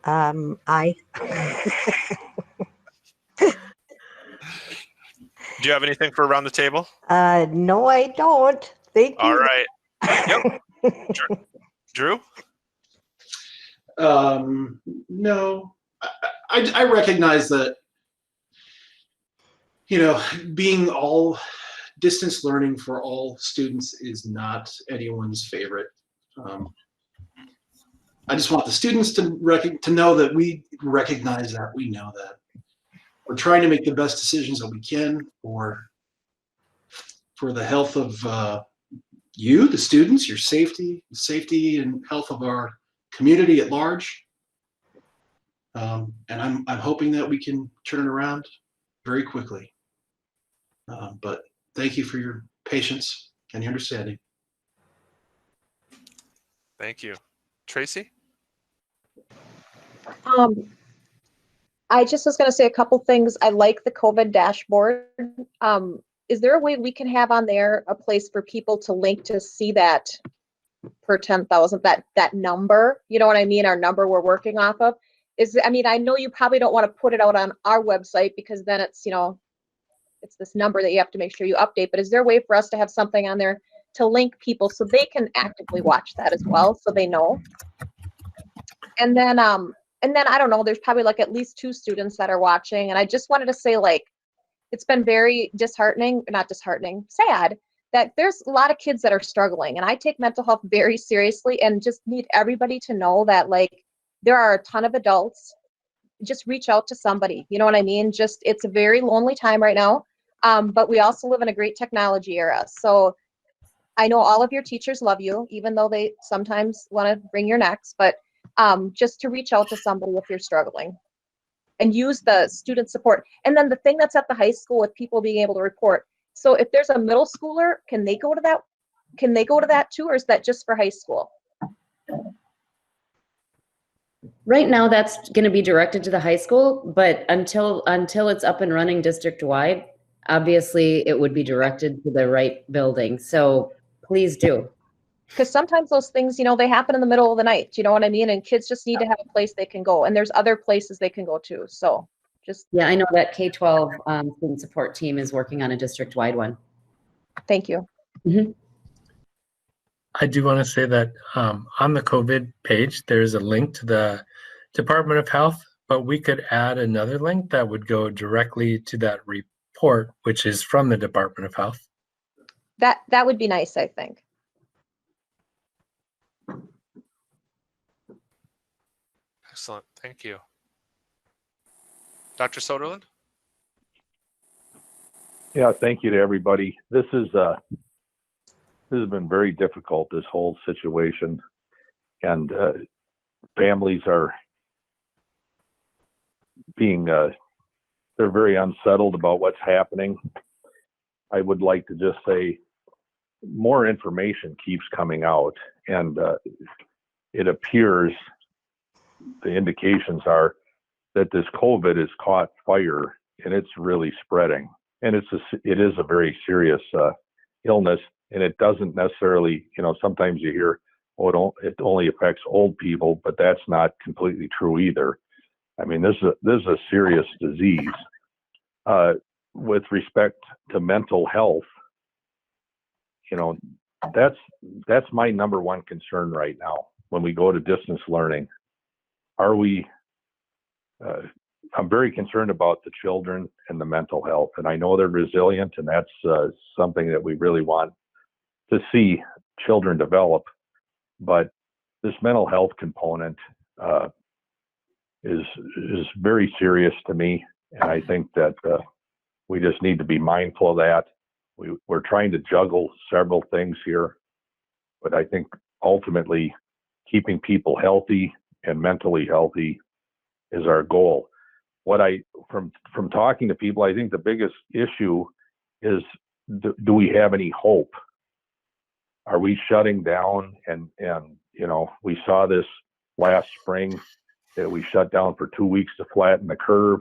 Aye. Do you have anything for around the table? No, I don't. Thank you. All right. Yep. Drew? No, I recognize that, being all distance learning for all students is not anyone's favorite. I just want the students to know that we recognize that, we know that. We're trying to make the best decisions that we can for the health of you, the students, your safety and health of our community at large. And I'm hoping that we can turn it around very quickly. But thank you for your patience and your understanding. Thank you. Tracy? I just was going to say a couple things. I like the COVID dashboard. is there a way we can have on there a place for people to link to see that per 10,000, that number, you know what I mean? Our number we're working off of I mean, I know you probably don't want to put it out on our website because then it's, it's this number that you have to make sure you update, but is there a way for us to have something on there to link people so they can actively watch that as well, so they know? And then I don't know, there's probably like at least 2 students that are watching, and I just wanted to say, like, it's been very not disheartening, sad that there's a lot of kids that are struggling, and I take mental health very seriously and just need everybody to know that, like, there are a ton of adults. Just reach out to somebody, you know what I mean? Just, it's a very lonely time right now, but we also live in a great technology era. So I know all of your teachers love you, even though they sometimes want to bring your necks, but just to reach out to somebody if you're struggling and use the student support. And then the thing that's at the high school with people being able to report. So if there's a middle schooler, can they go to that? Can they go to that too, or is that just for high school? Right now, that's going to be directed to the high school, but until it's up and running district-wide, obviously it would be directed to the right building. So please do. Because sometimes those things, they happen in the middle of the night, you know what I mean? And kids just need to have a place they can go. And there's other places they can go to. So just. Yeah, I know that K-12 student support team is working on a district-wide one. Thank you. Mm-hmm. I do want to say that on the COVID page, there's a link to the Department of Health, but we could add another link that would go directly to that report, which is from the Department of Health. That would be nice, I think. Excellent. Thank you. Dr. Soderlund? Yeah, thank you to everybody. This has been very difficult, this whole situation, and families are being they're very unsettled about what's happening. I would like to just say more information keeps coming out, and it appears the indications are that this COVID has caught fire and it's really spreading, and it is a very serious illness. And it doesn't necessarily, sometimes you hear, oh, it only affects old people, but that's not completely true either. I mean, this is a serious disease. With respect to mental health, that's my number one concern right now when we go to distance learning. I'm very concerned about the children and the mental health, and I know they're resilient, and that's something that we really want to see children develop. But this mental health component is very serious to me, and I think that we just need to be mindful of that. We're trying to juggle several things here, but I think ultimately keeping people healthy and mentally healthy is our goal. From talking to people, I think the biggest issue is, do we have any hope? Are we shutting down? And we saw this last spring that we shut down for 2 weeks to flatten the curve,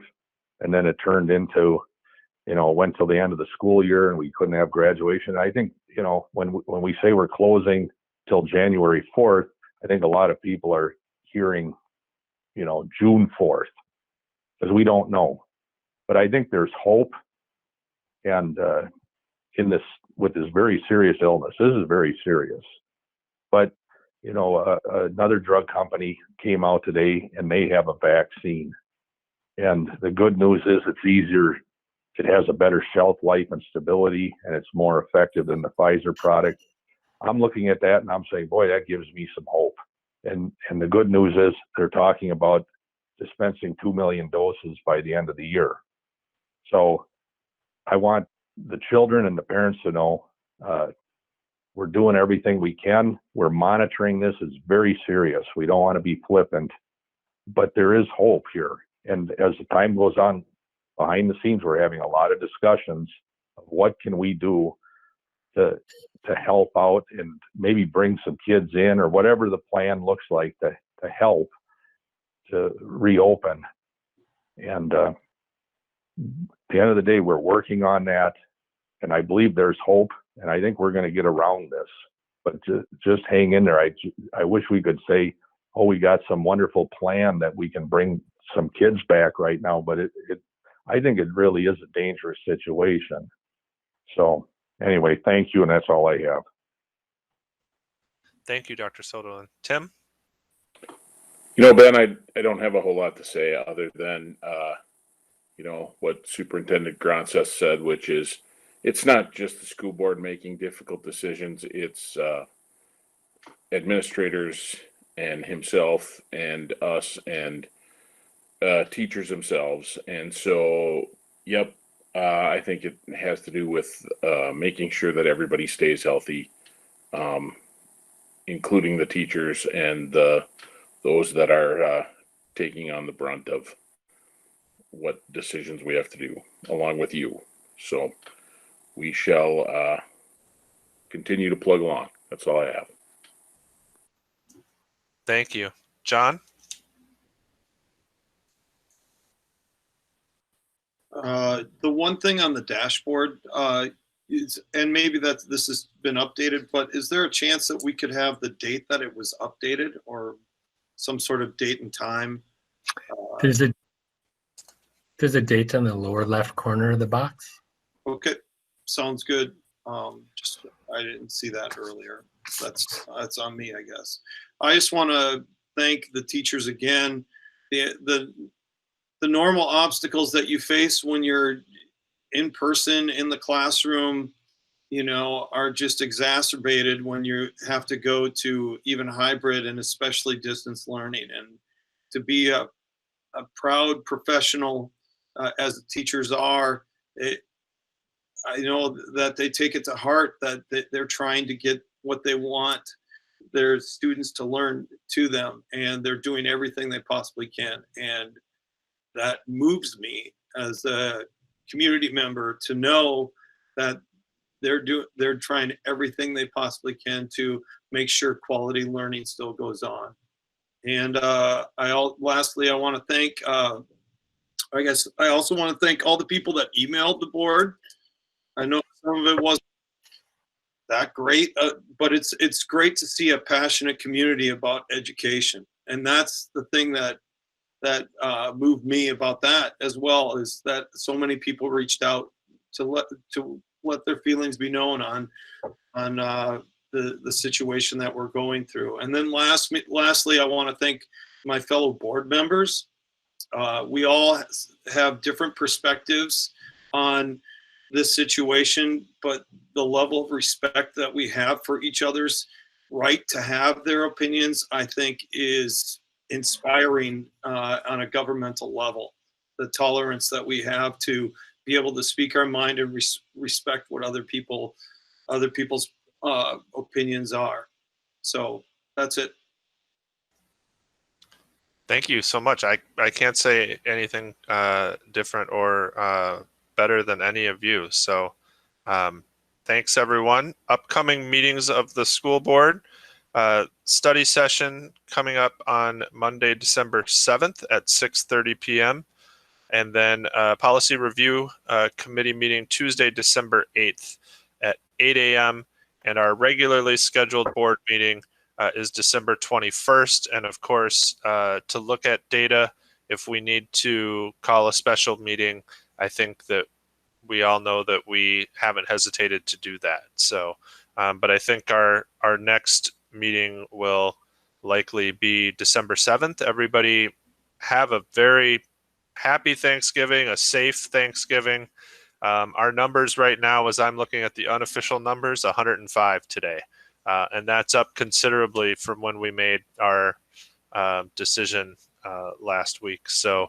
and then it turned into, went till the end of the school year and we couldn't have graduation. I think, when we say we're closing till January 4th, I think a lot of people are hearing, June 4th, because we don't know. But I think there's hope, and with this very serious illness, this is very serious. But another drug company came out today and they have a vaccine, and the good news is it's easier. It has a better shelf life and stability, and it's more effective than the Pfizer product. I'm looking at that and I'm saying, boy, that gives me some hope. And the good news is they're talking about dispensing 2 million doses by the end of the year. So I want the children and the parents to know we're doing everything we can. We're monitoring this. It's very serious. We don't want to be flippant, but there is hope here. And as the time goes on, behind the scenes, we're having a lot of discussions of what can we do to help out and maybe bring some kids in, or whatever the plan looks like to help to reopen. And at the end of the day, we're working on that. and I believe there's hope, and I think we're going to get around this. But just hang in there. I wish we could say, oh, we got some wonderful plan that we can bring some kids back right now, but I think it really is a dangerous situation. So anyway, thank you, and that's all I have. Thank you, Dr. Soderlund. Tim? You know, Ben, I don't have a whole lot to say other than, you know, what Superintendent Gronseth said, which is it's not just the school board making difficult decisions. It's administrators and himself and us and teachers themselves. And so, yep, I think it has to do with making sure that everybody stays healthy, including the teachers and those that are taking on the brunt of what decisions we have to do, along with you. So we shall continue to plug along. That's all I have. Thank you. John? The one thing on the dashboard is, and maybe this has been updated, but is there a chance that we could have the date that it was updated, or some sort of date and time? There's a date on the lower left corner of the box. Okay, sounds good. Just I didn't see that earlier. That's on me, I guess. I just want to thank the teachers again. The normal obstacles that you face when you're in person in the classroom, you know, are just exacerbated when you have to go to even hybrid and especially distance learning. And to be a proud professional as the teachers are, I know that they take it to heart that they're trying to get what they want their students to learn to them, and they're doing everything they possibly can. And that moves me as a community member to know that they're trying everything they possibly can to make sure quality learning still goes on. And lastly, I want to thank, I guess I also want to thank all the people that emailed the board. I know some of it wasn't that great, but it's great to see a passionate community about education. And that's the thing that moved me about that as well, is that so many people reached out to let their feelings be known on the situation that we're going through. And then lastly, I want to thank my fellow board members. We all have different perspectives on this situation, but the level of respect that we have for each other's right to have their opinions, I think, is inspiring on a governmental level. The tolerance that we have to be able to speak our mind and respect what other people's opinions are. So that's it. Thank you so much. I can't say anything different or better than any of you. So thanks, everyone. Upcoming meetings of the school board. Study session coming up on Monday, December 7th at 6:30 p.m. And then policy review committee meeting Tuesday, December 8th at 8 a.m. And our regularly scheduled board meeting is December 21st. And of course, to look at data, if we need to call a special meeting, I think that we all know that we haven't hesitated to do that. So, but I think our next meeting will likely be December 7th. Everybody have a very happy Thanksgiving, a safe Thanksgiving. Our numbers right now, as I'm looking at the unofficial numbers, 105 today. And that's up considerably from when we made our decision last week. So,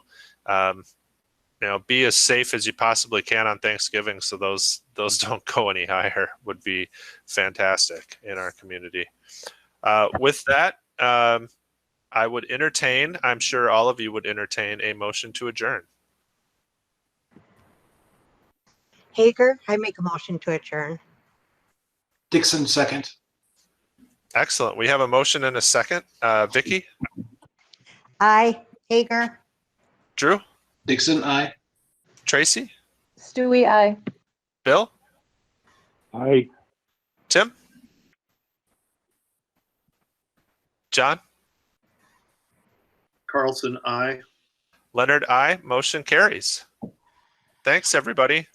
you know, be as safe as you possibly can on Thanksgiving, so those don't go any higher would be fantastic in our community. With that, I would entertain, I'm sure all of you would entertain, a motion to adjourn. Hager, I make a motion to adjourn. Dixon, second. Excellent. We have a motion and a second. Vicky? Aye. Hager. Drew? Dixon, aye. Tracy? Stewie, aye. Bill? Aye. Tim? John? Carlson, aye. Leonard, aye. Motion carries. Thanks, everybody.